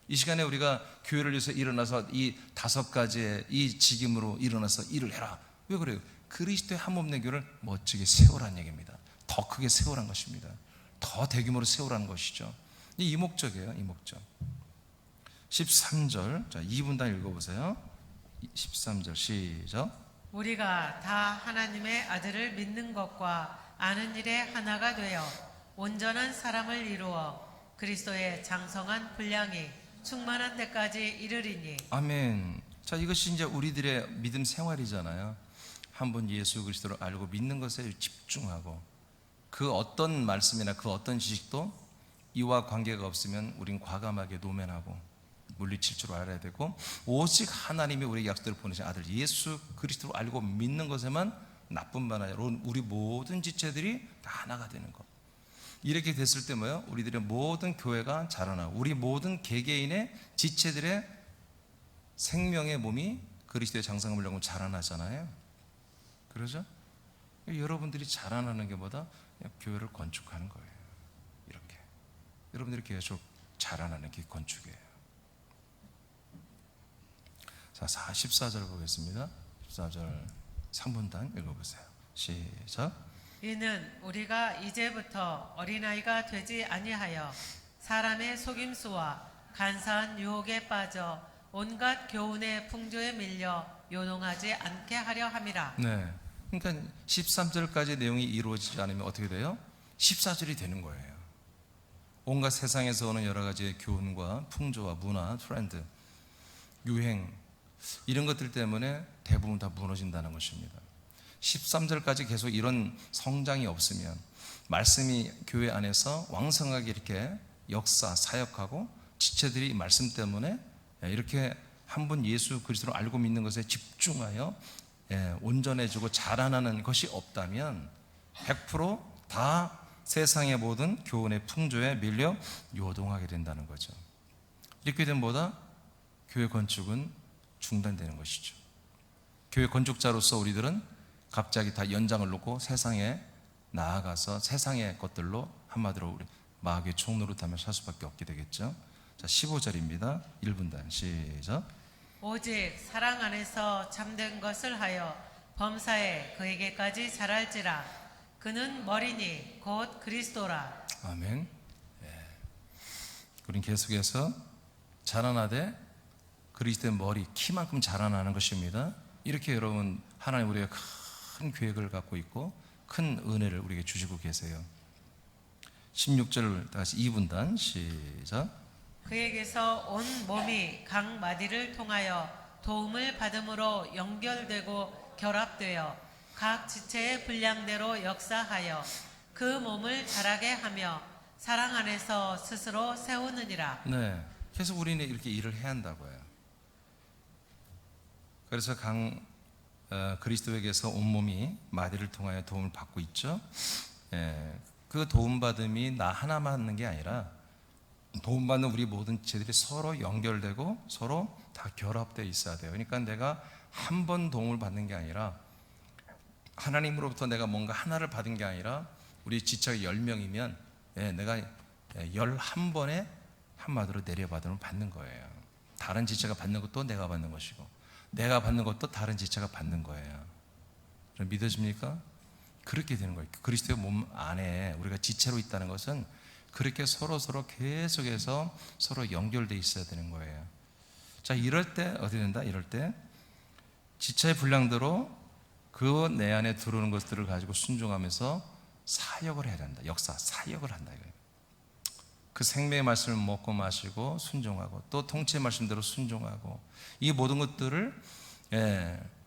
이 시간에 우리가 교회를 위해서 일어나서 이 5가지의 이 직임으로 일어나서 일을 해라. 왜 그래요? 그리스도의 한 몸 된 교회를 멋지게 세우라는 얘기입니다. 더 크게 세우라는 것입니다. 더 대규모로 세우라는 것이죠. 이 목적이에요. 이 목적. 13절, 자 2분단 읽어보세요. 13절 시작. 우리가 다 하나님의 아들을 믿는 것과 아는 일에 하나가 되어 온전한 사람을 이루어 그리스도의 장성한 분량이 충만한 데까지 이르리니. 아멘. 자, 이것이 이제 우리들의 믿음 생활이잖아요. 한 분 예수 그리스도를 알고 믿는 것에 집중하고, 그 어떤 말씀이나 그 어떤 지식도 이와 관계가 없으면 우린 과감하게 노면하고 물리칠 줄 알아야 되고, 오직 하나님이 우리 약속대로 보내신 아들 예수 그리스도를 알고 믿는 것에만 나뿐만 아니라 우리 모든 지체들이 다 하나가 되는 것. 이렇게 됐을 때 뭐예요? 우리들의 모든 교회가 자라나고 우리 모든 개개인의 지체들의 생명의 몸이 그리스도의 장성함을 이루고 자라나잖아요. 그러죠? 여러분들이 자라나는 게 뭐다? 그냥 교회를 건축하는 거예요. 이렇게 여러분들이 계속 자라나는 게 건축이에요. 자, 14절 보겠습니다. 14절 3분단 읽어보세요. 시작. 이는 우리가 이제부터 어린아이가 되지 아니하여 사람의 속임수와 간사한 유혹에 빠져 온갖 교훈의 풍조에 밀려 요동하지 않게 하려 함이라. 네. 그러니까 13절까지 내용이 이루어지지 않으면 어떻게 돼요? 14절이 되는 거예요. 온갖 세상에서 오는 여러 가지의 교훈과 풍조와 문화, 트렌드, 유행, 이런 것들 때문에 대부분 다 무너진다는 것입니다. 13절까지 계속 이런 성장이 없으면, 말씀이 교회 안에서 왕성하게 이렇게 역사, 사역하고 지체들이 말씀 때문에 이렇게 한 분 예수 그리스도를 알고 믿는 것에 집중하여 온전해지고 자라나는 것이 없다면 100% 세상의 모든 교훈의 풍조에 밀려 요동하게 된다는 거죠. 이렇게 되면 뭐다? 교회 건축은 중단되는 것이죠. 교회 건축자로서 우리들은 갑자기 다 연장을 놓고 세상에 나아가서 세상의 것들로 한마디로 우리 마귀의 총노릇하며 살 수밖에 없게 되겠죠. 자, 15절입니다. 1분단 시작. 오직 사랑 안에서 참된 것을 하여 범사에 그에게까지 자랄지라. 그는 머리니 곧 그리스도라. 아멘. 우린 계속해서 자라나되 그리스도의 머리, 키만큼 자라나는 것입니다. 이렇게 여러분, 하나님 우리가 큰 계획을 갖고 있고 큰 은혜를 우리에게 주시고 계세요. 16절 다시 2분단 시작. 그에게서 온 몸이 각 마디를 통하여 도움을 받음으로 연결되고 결합되어 각 지체의 분량대로 역사하여 그 몸을 자라게 하며 사랑 안에서 스스로 세우느니라. 네, 계속 우리는 이렇게 일을 해야 한다고요. 그래서 그리스도에게서 온몸이 마디를 통하여 도움을 받고 있죠. 그 도움받음이 나 하나만 받는 게 아니라 도움받는 우리 모든 지체들이 서로 연결되고 서로 다 결합되어 있어야 돼요. 그러니까 내가 한 번 도움을 받는 게 아니라, 하나님으로부터 내가 뭔가 하나를 받은 게 아니라, 우리 지체가 10명이면 내가 11번에 한마디로 내려받음을 받는 거예요. 다른 지체가 받는 것도 내가 받는 것이고, 내가 받는 것도 다른 지체가 받는 거예요. 믿어집니까? 그렇게 되는 거예요. 그리스도의 몸 안에 우리가 지체로 있다는 것은 그렇게 서로 계속해서 서로 연결되어 있어야 되는 거예요. 자, 이럴 때 어떻게 된다? 이럴 때 지체의 분량대로 그 내 안에 들어오는 것들을 가지고 순종하면서 사역을 해야 된다. 역사, 사역을 한다 이거예요. 그 생명의 말씀을 먹고 마시고 순종하고, 또 통치의 말씀대로 순종하고, 이 모든 것들을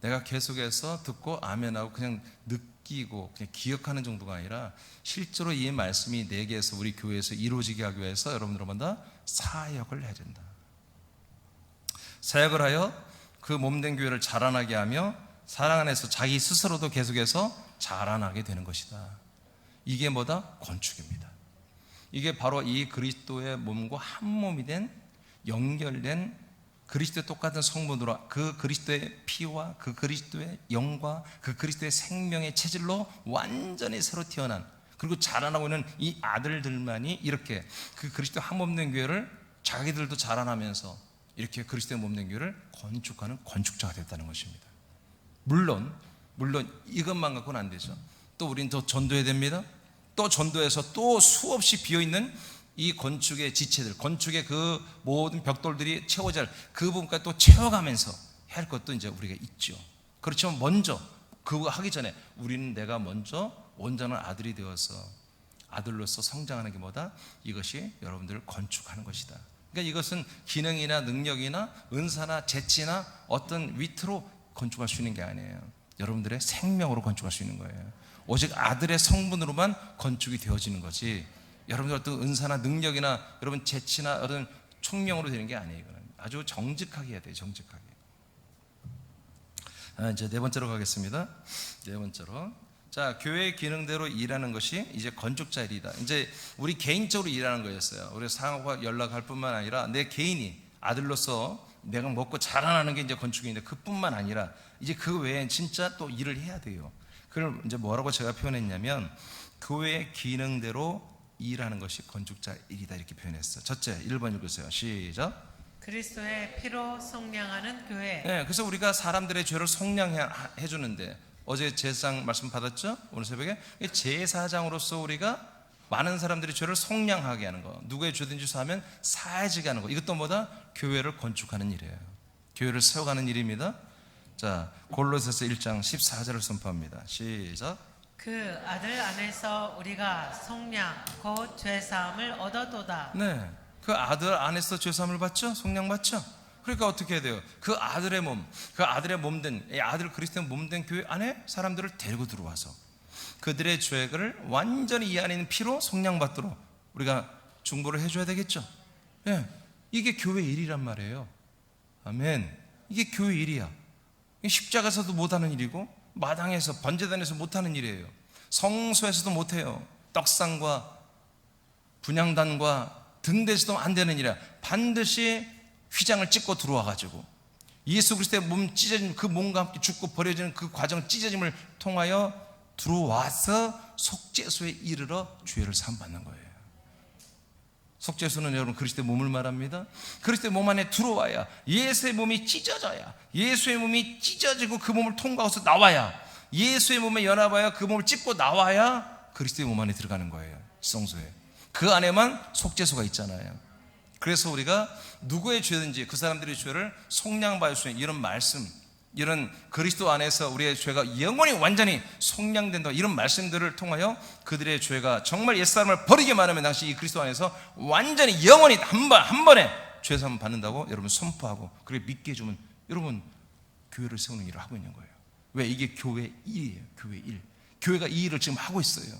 내가 계속해서 듣고 아멘하고 그냥 느끼고 그냥 기억하는 정도가 아니라 실제로 이 말씀이 내게에서 우리 교회에서 이루어지게 하기 위해서 여러분들마다 사역을 해야 된다. 사역을 하여 그 몸된 교회를 자라나게 하며 사랑 안에서 자기 스스로도 계속해서 자라나게 되는 것이다. 이게 뭐다? 건축입니다. 이게 바로 이 그리스도의 몸과 한 몸이 된, 연결된 그리스도의 똑같은 성분으로 그 그리스도의 피와 그 그리스도의 영과 그 그리스도의 생명의 체질로 완전히 새로 태어난, 그리고 자라나고 있는 이 아들들만이 이렇게 그 그리스도 한 몸 된 교회를 자기들도 자라나면서 이렇게 그리스도의 몸된 교회를 건축하는 건축자가 됐다는 것입니다. 물론 이것만 갖고는 안 되죠. 또 우리는 더 전도해야 됩니다. 또 전도해서 또 수없이 비어있는 이 건축의 지체들, 건축의 그 모든 벽돌들이 채워질 그 부분까지 또 채워가면서 해야 할 것도 이제 우리가 있죠. 그렇지만 먼저 그거 하기 전에 우리는 내가 먼저 온전한 아들이 되어서 아들로서 성장하는 게 뭐다? 이것이 여러분들을 건축하는 것이다. 그러니까 이것은 기능이나 능력이나 은사나 재치나 어떤 위트로 건축할 수 있는 게 아니에요. 여러분들의 생명으로 건축할 수 있는 거예요. 오직 아들의 성분으로만 건축이 되어지는 거지, 여러분들 어떤 은사나 능력이나 여러분 재치나 어떤 총명으로 되는 게 아니에요. 아주 정직하게 해야 돼요. 정직하게. 이제 네 번째로 가겠습니다. 네 번째로, 자, 교회의 기능대로 일하는 것이 이제 건축자 일이다. 이제 우리 개인적으로 일하는 거였어요. 우리 상호가 연락할 뿐만 아니라 내 개인이 아들로서 내가 먹고 자라나는 게 이제 건축인데, 그뿐만 아니라 이제 그 외에 진짜 또 일을 해야 돼요. 그걸 이제 뭐라고 제가 표현했냐면, 교회의 기능대로 일하는 것이 건축자 일이다, 이렇게 표현했어요. 첫째, 1번 읽으세요. 시작. 그리스도의 피로 속량하는 교회. 네, 그래서 우리가 사람들의 죄를 속량해 주는데, 어제 제사장 말씀 받았죠? 오늘 새벽에 제사장으로서 우리가 많은 사람들의 죄를 속량하게 하는 거, 누구의 죄든지 사하면 사해지게 하는 거, 이것도 뭐다? 교회를 건축하는 일이에요. 교회를 세워가는 일입니다. 자, 골로새서 1장 14절을 선포합니다. 시작. 그 아들 안에서 우리가 속량 곧 죄사함을 얻어도다. 네, 그 아들 안에서 죄사함을 받죠? 속량 받죠? 그러니까 어떻게 해야 돼요? 그 아들의 몸, 그 아들의 몸된, 이 아들 그리스도의 몸된 교회 안에 사람들을 데리고 들어와서 그들의 죄를 완전히 이 안에 있는 피로 속량받도록 우리가 중보를 해줘야 되겠죠. 예, 이게 교회 일이란 말이에요. 아멘. 이게 교회 일이야. 십자가에서도 못하는 일이고, 마당에서 번제단에서 못하는 일이에요. 성소에서도 못해요. 떡상과 분향단과 등대에서도 안 되는 일이야. 반드시 휘장을 찢고 들어와가지고 예수 그리스도의 몸 찢어진 그 몸과 함께 죽고 버려지는 그 과정, 찢어짐을 통하여 들어와서 속죄소에 이르러 죄를 사함받는 거예요. 속죄소는 여러분 그리스도의 몸을 말합니다. 그리스도의 몸 안에 들어와야, 예수의 몸이 찢어져야, 예수의 몸이 찢어지고 그 몸을 통과해서 나와야, 예수의 몸에 연합하여 그 몸을 찢고 나와야 그리스도의 몸 안에 들어가는 거예요. 성소에. 그 안에만 속죄소가 있잖아요. 그래서 우리가 누구의 죄든지 그 사람들의 죄를 속량받을 수 있는 이런 말씀, 이런 그리스도 안에서 우리의 죄가 영원히 완전히 속량된다, 이런 말씀들을 통하여 그들의 죄가 정말 옛사람을 버리기만 하면 당시 이 그리스도 안에서 완전히 영원히 한 번에 죄사함 받는다고 여러분 선포하고, 그렇게 믿게 해주면 여러분 교회를 세우는 일을 하고 있는 거예요. 왜? 이게 교회 일이에요. 교회 일. 교회가 이 일을 지금 하고 있어요.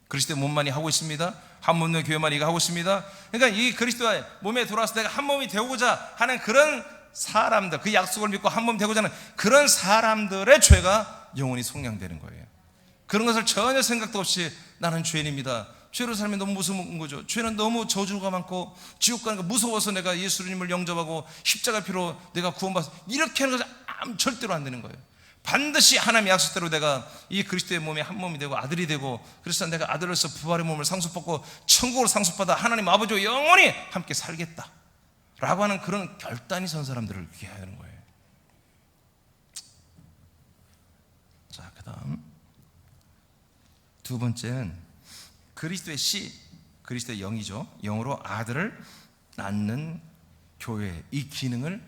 그리스도의 몸만이 하고 있습니다. 한 몸의 교회만 이거 하고 있습니다. 그러니까 이 그리스도의 몸에 들어와서 내가 한 몸이 되고자 하는 그런 사람들, 그 약속을 믿고 한 몸 되고자 하는 그런 사람들의 죄가 영원히 속량되는 거예요. 그런 것을 전혀 생각도 없이 나는 죄인입니다, 죄로 살면 너무 무서운 거죠. 죄는 너무 저주가 많고 지옥 가는 거 무서워서 내가 예수님을 영접하고 십자가 피로 내가 구원받아서, 이렇게 하는 것은 절대로 안 되는 거예요. 반드시 하나님의 약속대로 내가 이 그리스도의 몸에 한 몸이 되고 아들이 되고, 그래서 내가 아들로서 부활의 몸을 상속받고 천국으로 상속받아 하나님 아버지와 영원히 함께 살겠다 라고 하는 그런 결단이 선 사람들을 위하는 거예요. 자, 그 다음 두 번째는 그리스도의 씨, 그리스도의 영이죠. 영으로 아들을 낳는 교회, 이 기능을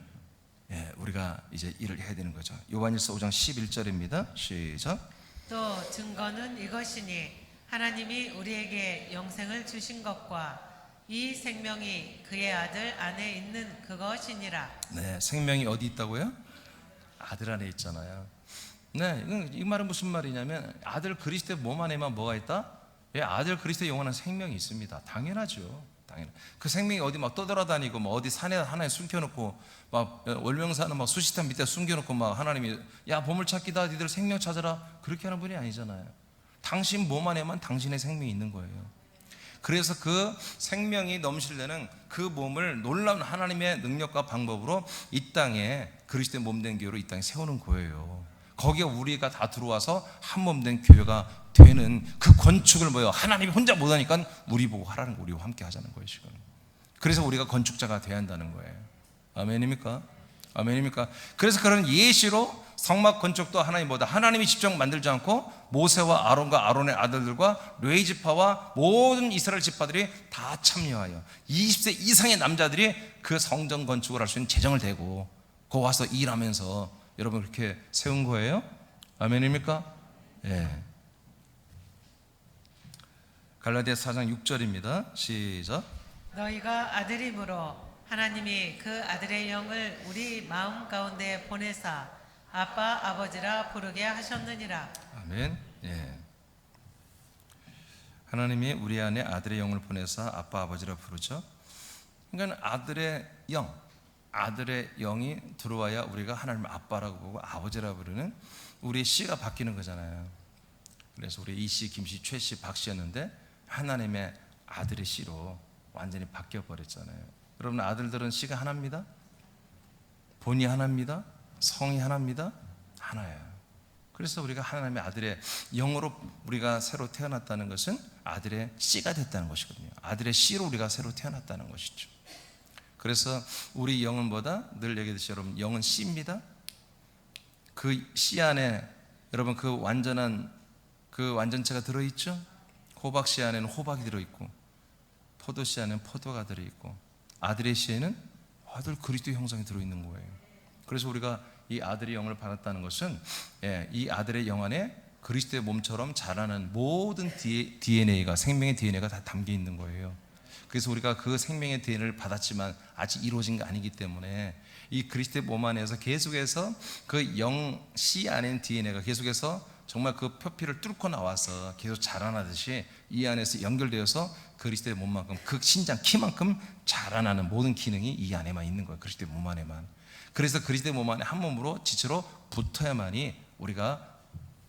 우리가 이제 일을 해야 되는 거죠. 요한일서 5장 11절입니다. 시작. 또 증거는 이것이니 하나님이 우리에게 영생을 주신 것과 이 생명이 그의 아들 안에 있는 그것이니라. 네, 생명이 어디 있다고요? 아들 안에 있잖아요. 네, 이 말은 무슨 말이냐면, 아들 그리스도의 몸 안에만 뭐가 있다? 예, 아들 그리스도의 영원한 생명이 있습니다. 당연하죠. 그 생명이 어디 막 떠돌아다니고 뭐 어디 산에 하나에 숨겨놓고 막 월명산은 막 수시탄 밑에 숨겨놓고 막 하나님이 야 보물찾기다 니들 생명 찾아라 그렇게 하는 분이 아니잖아요. 당신 몸 안에만 당신의 생명이 있는 거예요. 그래서 그 생명이 넘실대는 그 몸을 놀라운 하나님의 능력과 방법으로 이 땅에 그리스도의 몸된 교회로 이 땅에 세우는 거예요. 거기에 우리가 다 들어와서 한 몸된 교회가 되는 그 건축을 하나님이 혼자 못하니까 우리 보고 하라는 거, 우리와 함께 하자는 거예요. 지금 그래서 우리가 건축자가 되어야 한다는 거예요. 아멘입니까? 아멘입니까? 그래서 그런 예시로 성막 건축도 하나님보다 하나님이 직접 만들지 않고 모세와 아론과 아론의 아들들과 레위 지파와 모든 이스라엘 지파들이 다 참여하여 20세 이상의 남자들이 그 성전 건축을 할 수 있는 재정을 대고 거기 와서 일하면서 여러분 그렇게 세운 거예요. 아멘입니까? 예. 갈라디아서 4장 6절입니다. 시작. 너희가 아들이므로 하나님이 그 아들의 영을 우리 마음 가운데 보내사 아빠 아버지라 부르게 하셨느니라. 아멘. 예. 하나님이 우리 안에 아들의 영을 보내사 아빠 아버지라 부르죠. 그러니까 아들의 영이 들어와야 우리가 하나님 아빠라고 보고 아버지라 부르는 우리의 씨가 바뀌는 거잖아요. 그래서 우리 이씨, 김씨, 최씨, 박씨였는데 하나님의 아들의 씨로 완전히 바뀌어 버렸잖아요. 여러분 아들들은 씨가 하나입니다. 본이 하나입니다. 성이 하나입니다. 하나예요. 그래서 우리가 하나님의 아들의 영으로 우리가 새로 태어났다는 것은 아들의 씨가 됐다는 것이거든요. 아들의 씨로 우리가 새로 태어났다는 것이죠. 그래서 우리 영은 뭐다? 늘 얘기했듯이 여러분 영은 씨입니다. 그 씨 안에 여러분 그 완전체가 들어있죠. 호박씨 안에는 호박이 들어있고 포도씨 안에는 포도가 들어있고 아들의 씨에는 아들 그리스도 형상이 들어있는 거예요. 그래서 우리가 이 아들의 영을 받았다는 것은 이 아들의 영 안에 그리스도의 몸처럼 자라는 모든 DNA가 생명의 DNA가 다 담겨 있는 거예요. 그래서 우리가 그 생명의 DNA를 받았지만 아직 이루어진 게 아니기 때문에 이 그리스도의 몸 안에서 계속해서 그 영 씨 안에 DNA가 계속해서 정말 그 표피를 뚫고 나와서 계속 자라나듯이 이 안에서 연결되어서 그리스도의 몸만큼 그 신장 키만큼 자라나는 모든 기능이 이 안에만 있는 거예요. 그리스도의 몸 안에만. 그래서 그리스도의 몸 안에 한 몸으로 지체로 붙어야만이 우리가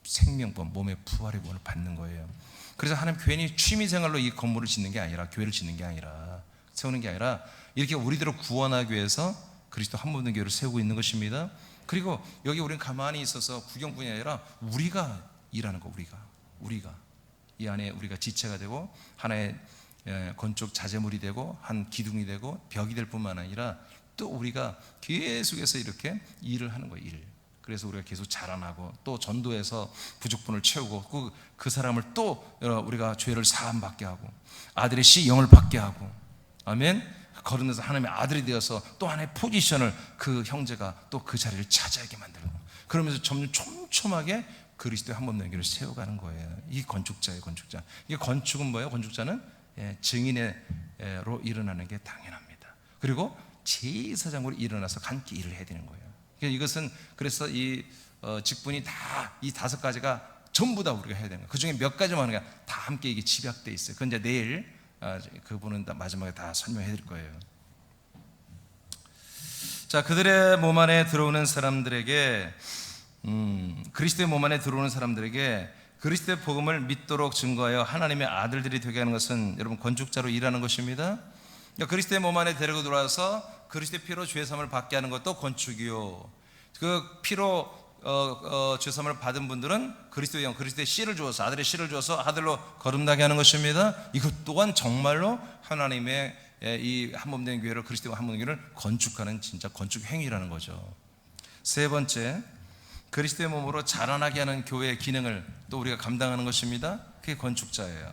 생명권, 몸의 부활의 구원을 받는 거예요. 그래서 하나님 괜히 취미생활로 이 건물을 짓는 게 아니라 교회를 짓는 게 아니라 세우는 게 아니라 이렇게 우리들을 구원하기 위해서 그리스도 한 몸된 교회를 세우고 있는 것입니다. 그리고 여기 우리는 가만히 있어서 구경뿐이 아니라 우리가 일하는 거. 우리가 이 안에 우리가 지체가 되고 하나의 건축 자재물이 되고 한 기둥이 되고 벽이 될 뿐만 아니라 또 우리가 계속해서 이렇게 일을 하는 거예요. 일. 그래서 우리가 계속 자라나고 또 전도해서 부족분을 채우고 그 사람을 또 우리가 죄를 사함 받게 하고 아들의 씨 영을 받게 하고 아멘. 거듭나서 하나님의 아들이 되어서 또 하나의 포지션을 그 형제가 또 그 자리를 차지하게 만들고 그러면서 점점 촘촘하게 그리스도의 한 몸 연결을 세워가는 거예요. 이 건축자예요. 건축자. 이게 건축은 뭐예요? 건축자는 증인으로 일어나는 게 당연합니다. 그리고 제사장으로 일어나서 함께 일을 해야 되는 거예요. 이것은 그래서 이 직분이 다 이 5가지가 전부 다 우리가 해야 되는 거예요. 그 중에 몇 가지만 하는 게 다 함께 이게 집약되어 있어요. 그건 이제 내일 그분은 마지막에 다 설명해 드릴 거예요. 자, 그들의 몸 안에 들어오는 사람들에게 그리스도의 몸 안에 들어오는 사람들에게 그리스도의 복음을 믿도록 증거하여 하나님의 아들들이 되게 하는 것은 여러분 건축자로 일하는 것입니다. 그러니까 그리스도의 몸 안에 데리고 들어와서 그리스도의 피로 죄 사함을 받게 하는 것도 건축이요. 그 피로 죄 사함을 받은 분들은 그리스도의 영, 그리스도의 씨를 주어서 아들의 씨를 주어서 아들로 거듭나게 하는 것입니다. 이것 또한 정말로 하나님의 이 한 몸 된 교회를 그리스도와 한 몸 된 교회를 건축하는 진짜 건축 행위라는 거죠. 세 번째, 그리스도의 몸으로 자라나게 하는 교회의 기능을 또 우리가 감당하는 것입니다. 그게 건축자예요.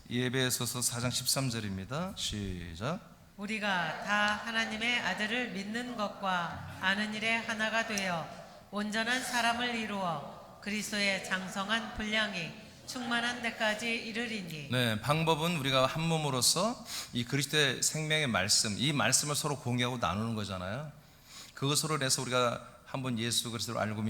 예배소서 4장 13절입니다. 시작. 우리가 다 하나님의 아들을 믿는 것과 아는 일에 하나가 되어 온전한 사람을 이루어 그리스도의 장성한 분량이 충만한 데까지 이르리니. 네, 방법은 우리가 한 몸으로서 이 그리스도의 생명의 말씀, 이 말씀을 서로 공유하고 나누는 거잖아요. 그것으로 인해서 우리가 한번 예수 그리스도를 알고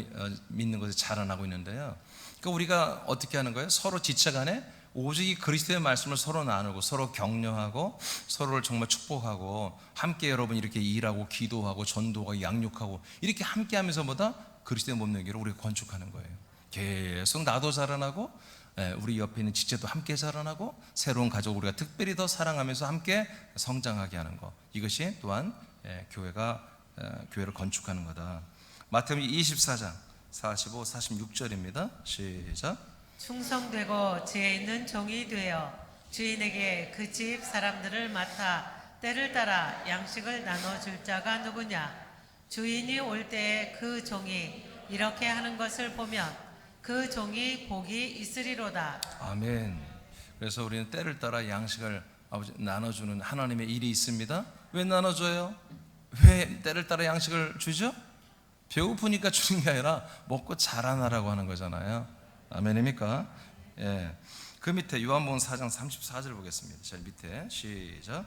믿는 것에 자라나고 있는데요. 그러니까 우리가 어떻게 하는 거예요? 서로 지체 간에 오직 이 그리스도의 말씀을 서로 나누고 서로 격려하고 서로를 정말 축복하고 함께 여러분 이렇게 일하고 기도하고 전도하고 양육하고 이렇게 함께 하면서 보다 그리스도의 몸 연결을 우리가 건축하는 거예요. 계속 나도 자라나고 우리 옆에 있는 지체도 함께 자라나고 새로운 가족을 우리가 특별히 더 사랑하면서 함께 성장하게 하는 것, 이것이 또한 교회를 건축하는 거다. 마태복음 24장 45, 46절입니다. 시작. 충성되고 지혜 있는 종이 되어 주인에게 그 집 사람들을 맡아 때를 따라 양식을 나눠줄 자가 누구냐? 주인이 올 때에 그 종이 이렇게 하는 것을 보면 그 종이 복이 있으리로다. 아멘. 그래서 우리는 때를 따라 양식을 아버지 나눠주는 하나님의 일이 있습니다. 왜 나눠줘요? 왜 때를 따라 양식을 주죠? 배고프니까 주는 게 아니라 먹고 자라나라고 하는 거잖아요. 아멘입니까? 예. 그 밑에 요한복음 4장 34절 보겠습니다. 제일 밑에 시작.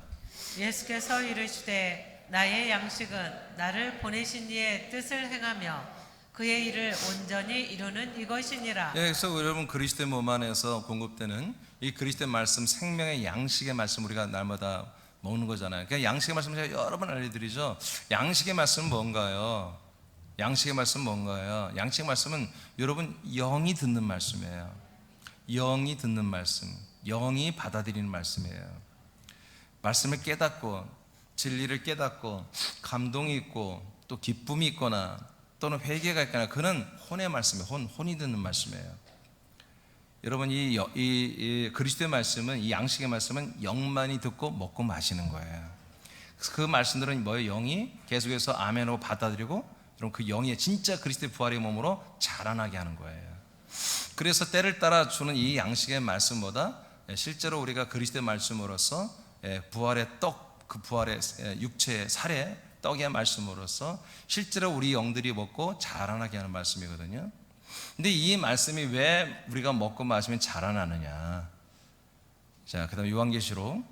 예수께서 이르시되 나의 양식은 나를 보내신 이의 뜻을 행하며 그의 일을 온전히 이루는 이것이니라. 예, 그래서 여러분 그리스도의 몸 안에서 공급되는 이 그리스도의 말씀, 생명의 양식의 말씀 우리가 날마다 먹는 거잖아요. 그러니까 양식의 말씀 제가 여러 번 알려드리죠. 양식의 말씀은 뭔가요? 양식의 말씀은 뭔가요? 양식의 말씀은 여러분 영이 듣는 말씀이에요. 영이 듣는 말씀, 영이 받아들이는 말씀이에요. 말씀을 깨닫고 진리를 깨닫고 감동이 있고 또 기쁨이 있거나 또는 회개가 있거나 그는 혼의 말씀이에요. 혼이 듣는 말씀이에요. 여러분 이 그리스도의 말씀은 이 양식의 말씀은 영만이 듣고 먹고 마시는 거예요. 그 말씀들은 뭐예요? 영이 계속해서 아멘으로 받아들이고 여러분 그 영이 진짜 그리스도의 부활의 몸으로 자라나게 하는 거예요. 그래서 때를 따라 주는 이 양식의 말씀보다 실제로 우리가 그리스도의 말씀으로서 부활의 떡, 그 부활의 육체의 살의 떡의 말씀으로서 실제로 우리 영들이 먹고 자라나게 하는 말씀이거든요. 근데 이 말씀이 왜 우리가 먹고 마시면 자라나느냐? 자, 그다음 요한계시록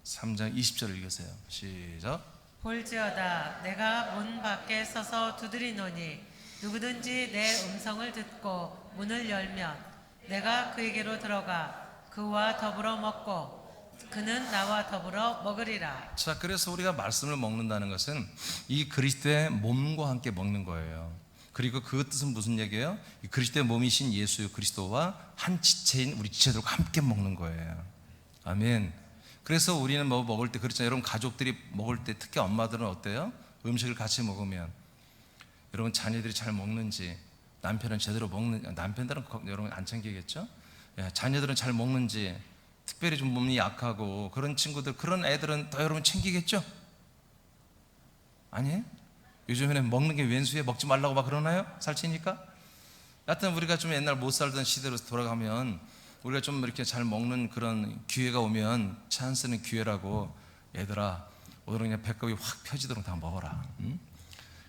3장 20절을 읽으세요. 시작. 볼지어다 내가 문 밖에 서서 두드리노니 누구든지 내 음성을 듣고 문을 열면 내가 그에게로 들어가 그와 더불어 먹고 그는 나와 더불어 먹으리라. 자, 그래서 우리가 말씀을 먹는다는 것은 이 그리스도의 몸과 함께 먹는 거예요. 그리고 그 뜻은 무슨 얘기예요? 이 그리스도의 몸이신 예수 그리스도와 한 지체인 우리 지체들과 함께 먹는 거예요. 아멘. 그래서 우리는 뭐 먹을 때 그렇잖아요. 여러분 가족들이 먹을 때 특히 엄마들은 어때요? 음식을 같이 먹으면 여러분 자녀들이 잘 먹는지 남편은 제대로 먹는 남편들은 여러분 안 챙기겠죠? 자녀들은 잘 먹는지 특별히 좀 몸이 약하고 그런 친구들 그런 애들은 더 여러분 챙기겠죠? 아니에요? 요즘에는 먹는 게 왼수에 먹지 말라고 막 그러나요? 살찌니까? 하여튼 우리가 좀 옛날 못 살던 시대로 돌아가면 우리가 좀 이렇게 잘 먹는 그런 기회가 오면 찬스는 기회라고 얘들아 오늘은 그냥 배꼽이 확 펴지도록 다 먹어라. 응?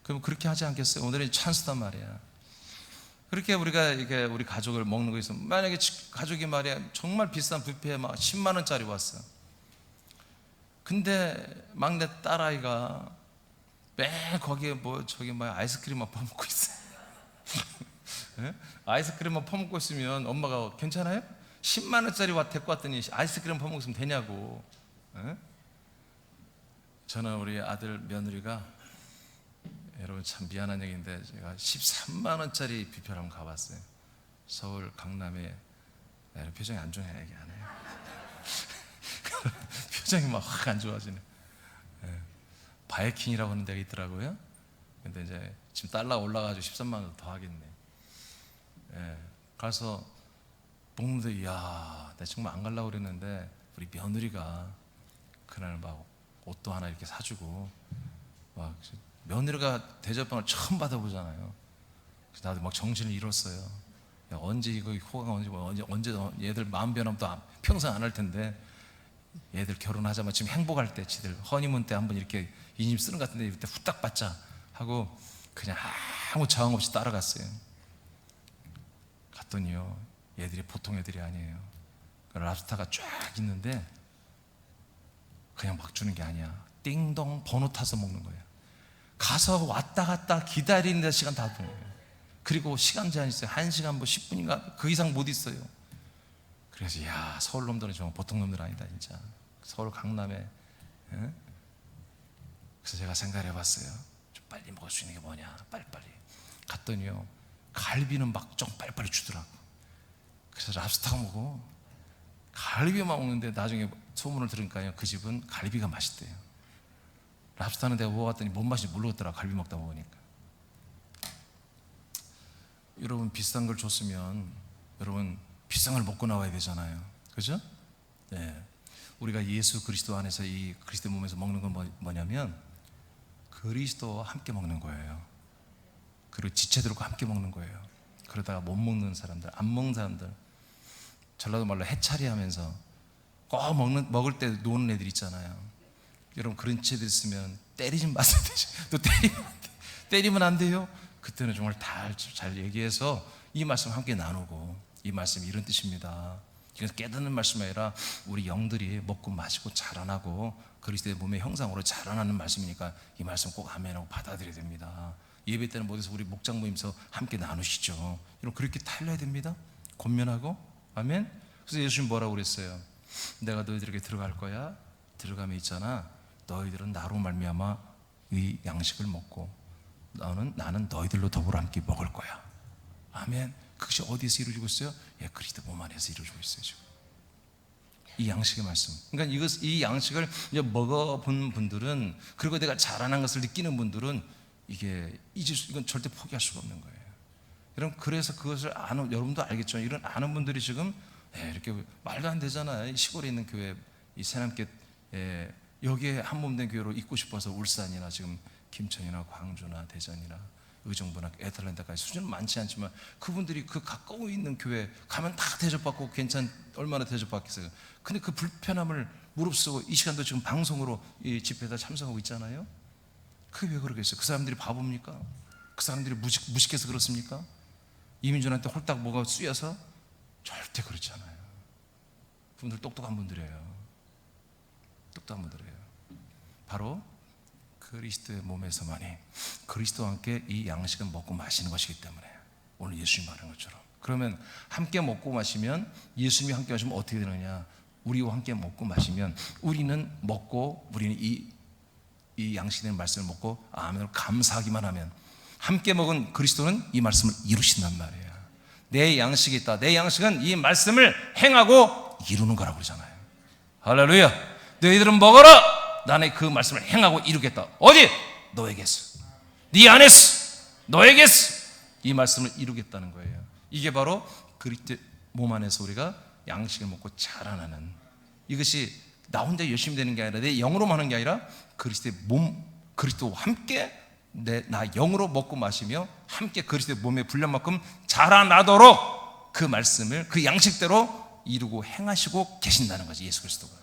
그럼 그렇게 하지 않겠어요? 오늘은 찬스단 말이야. 그렇게 우리가 이게 우리 가족을 먹는 거 있으면 만약에 가족이 말이야 정말 비싼 뷔페에 막 10만 원짜리 왔어. 근데 막내 딸아이가 매일 거기에 뭐 저기 뭐 아이스크림만 퍼먹고 있어요. 네? 아이스크림만 퍼먹고 있으면 엄마가 괜찮아요? 10만 원짜리 데리고 왔더니 아이스크림 퍼먹으면 되냐고. 네? 저는 우리 아들 며느리가 여러분 참 미안한 얘기인데 제가 13만 원짜리 뷔페를 한번 가봤어요. 서울 강남에. 표정이 안 좋네. 얘기 안 해요. 표정이 막 확 안 좋아지네. 바이킹이라고 하는 데가 있더라고요. 근데 이제 지금 달러 올라가지고 13만 원 더 하겠네. 가서 먹는데 이야, 내가 정말 안 가려고 그랬는데 우리 며느리가 그날 막 옷도 하나 이렇게 사주고 막 며느리가 대접방을 처음 받아보잖아요. 그래서 나도 막 정신을 잃었어요. 야, 언제 이거 호강 언제 얘들 마음 변하면 또 평생 안 할 텐데 얘들 결혼하자마자 지금 행복할 때 지들 허니문 때 한번 이렇게 이님 쓰는 것 같은데 이때 후딱 받자 하고 그냥 아무 저항 없이 따라갔어요. 갔더니요 얘들이 보통 애들이 아니에요. 랍스타가 쫙 있는데 그냥 막 주는 게 아니야. 띵동 번호 타서 먹는 거예요. 가서 왔다 갔다 기다리는 데 시간 다 드는 거예요. 그리고 시간 제한 있어요. 1시간 뭐 10분인가 그 이상 못 있어요. 그래서 야 서울 놈들은 정말 보통 놈들 아니다 진짜. 서울 강남에. 예? 그래서 제가 생각을 해봤어요. 좀 빨리 먹을 수 있는 게 뭐냐. 빨리빨리 갔더니요 갈비는 막 좀 빨리빨리 주더라고. 그래서 랍스타가 먹어. 갈비만 먹는데 나중에 소문을 들으니까요 그 집은 갈비가 맛있대요. 랍스타는 내가 먹어봤더니 뭔 맛인지 모르겠더라. 갈비 먹다 먹으니까. 여러분 비싼 걸 줬으면 여러분 비싼 걸 먹고 나와야 되잖아요. 그죠? 네. 우리가 예수 그리스도 안에서 이 그리스도 몸에서 먹는 건 뭐냐면 그리스도와 함께 먹는 거예요. 그리고 지체들과 함께 먹는 거예요. 그러다가 못 먹는 사람들, 안 먹는 사람들, 전라도 말로 해차리 하면서 꼭 먹을 때 노는 애들 있잖아요. 여러분 그런 채들 있으면 때리지 마세요. 또 때리면 안 돼요. 그때는 정말 잘 얘기해서 이 말씀 함께 나누고, 이 말씀이 이런 뜻입니다. 이건 깨닫는 말씀이 아니라 우리 영들이 먹고 마시고 자라나고 그리스도의 몸의 형상으로 자라나는 말씀이니까 이 말씀 꼭 아멘하고 받아들여야 됩니다. 예배 때는 모여서 우리 목장 모임에서 함께 나누시죠. 여러분 그렇게 달려야 됩니다. 권면하고. 아멘. 그래서 예수님 뭐라고 그랬어요? 내가 너희들에게 들어갈 거야. 들어가면 있잖아, 너희들은 나로 말미암아 이 양식을 먹고 나는 너희들로 더불어 함께 먹을 거야. 아멘. 그것이 어디에서 이루어지고 있어요? 예, 그리스도 몸 안에서 이루어지고 있어요. 지금 이 양식의 말씀. 그러니까 이 양식을 이제 먹어본 분들은, 그리고 내가 자라난 것을 느끼는 분들은 이건 절대 포기할 수가 없는 거예요. 여러분 그래서 그것을 아는, 여러분도 알겠죠. 이런 아는 분들이 지금 이렇게 말도 안 되잖아요. 시골에 있는 교회, 이 새남께 여기에 한몸된 교회로 있고 싶어서 울산이나 지금 김천이나 광주나 대전이나 의정부나 애틀랜타까지 수준은 많지 않지만 그분들이 그 가까워 있는 교회 가면 다 대접받고 얼마나 대접받겠어요. 근데 그 불편함을 무릅쓰고 이 시간도 지금 방송으로 이 집회에다 참석하고 있잖아요. 그게 왜 그러겠어요? 그 사람들이 바보입니까? 그 사람들이 무식해서 그렇습니까? 이민준한테 홀딱 뭐가 쑤여서? 절대 그렇지 않아요. 그분들 똑똑한 분들이에요. 똑똑한 분들이에요. 바로 그리스도의 몸에서만이 그리스도와 함께 이 양식을 먹고 마시는 것이기 때문에 오늘 예수님이 말한 것처럼, 그러면 함께 먹고 마시면, 예수님이 함께 마시면 어떻게 되느냐? 우리와 함께 먹고 마시면 우리는 이 양식된 말씀을 먹고 아멘으로 감사하기만 하면 함께 먹은 그리스도는 이 말씀을 이루신단 말이에요. 내 양식이 있다. 내 양식은 이 말씀을 행하고 이루는 거라고 그러잖아요. 할렐루야. 너희들은 먹어라. 나는 그 말씀을 행하고 이루겠다. 어디? 너에게서, 네 안에서, 너에게서 이 말씀을 이루겠다는 거예요. 이게 바로 그리스도의 몸 안에서 우리가 양식을 먹고 자라나는, 이것이 나 혼자 열심히 되는 게 아니라 내 영으로만 하는 게 아니라 그리스도의 몸, 그리스도와 함께 나 영으로 먹고 마시며 함께 그리스도의 몸의 분량만큼 자라나도록 그 말씀을 그 양식대로 이루고 행하시고 계신다는 거지, 예수 그리스도가.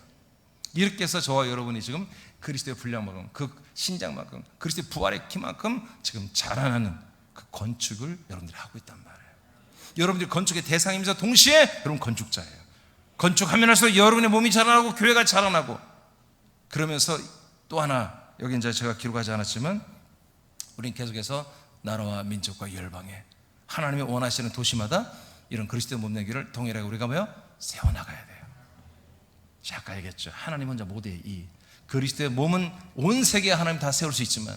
이렇게 해서 저와 여러분이 지금 그리스도의 분량만큼, 그 신장만큼, 그리스도의 부활의 키만큼 지금 자라나는 그 건축을 여러분들이 하고 있단 말이에요. 여러분들이 건축의 대상이면서 동시에 여러분 건축자예요. 건축하면 할수록 여러분의 몸이 자라나고 교회가 자라나고, 그러면서 또 하나, 여기 이제 제가 기록하지 않았지만 우리는 계속해서 나라와 민족과 열방에 하나님이 원하시는 도시마다 이런 그리스도의 몸 내기를 동일하게 우리가 세워나가야 돼요. 아까 얘기했죠. 하나님 혼자 못해. 이 그리스도의 몸은 온 세계에 하나님 다 세울 수 있지만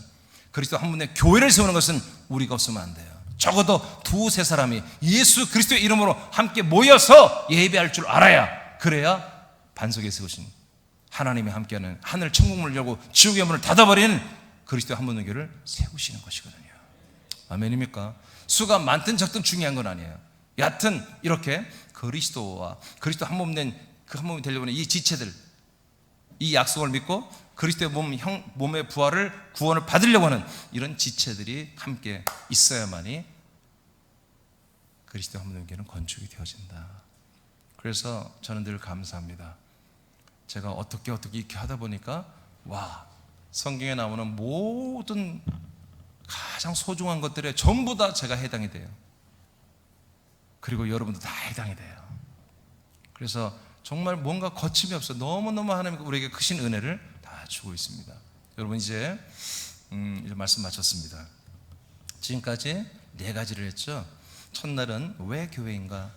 그리스도 한 분의 교회를 세우는 것은 우리가 없으면 안 돼요. 적어도 두세 사람이 예수 그리스도의 이름으로 함께 모여서 예배할 줄 알아야, 그래야 반석에 세우신 하나님이 함께하는 하늘 천국문을 열고 지옥의 문을 닫아버리는 그리스도의 한 분의 교회를 세우시는 것이거든요. 아멘입니까? 수가 많든 적든 중요한 건 아니에요. 여하튼 이렇게 그리스도와 그리스도 한 몸 된 그 한 몸이 되려고 하는 이 지체들, 이 약속을 믿고 그리스도의 몸의 구원을 받으려고 하는 이런 지체들이 함께 있어야만이 그리스도의 한 몸 된 교회는 건축이 되어진다. 그래서 저는 늘 감사합니다. 제가 어떻게 이렇게 하다 보니까 성경에 나오는 모든 가장 소중한 것들에 전부 다 제가 해당이 돼요. 그리고 여러분도 다 해당이 돼요. 그래서 정말 뭔가 거침이 없어. 너무너무 하나님께서 우리에게 크신 은혜를 다 주고 있습니다. 여러분 이제 말씀 마쳤습니다. 지금까지 4가지를 했죠. 첫날은 왜 교회인가,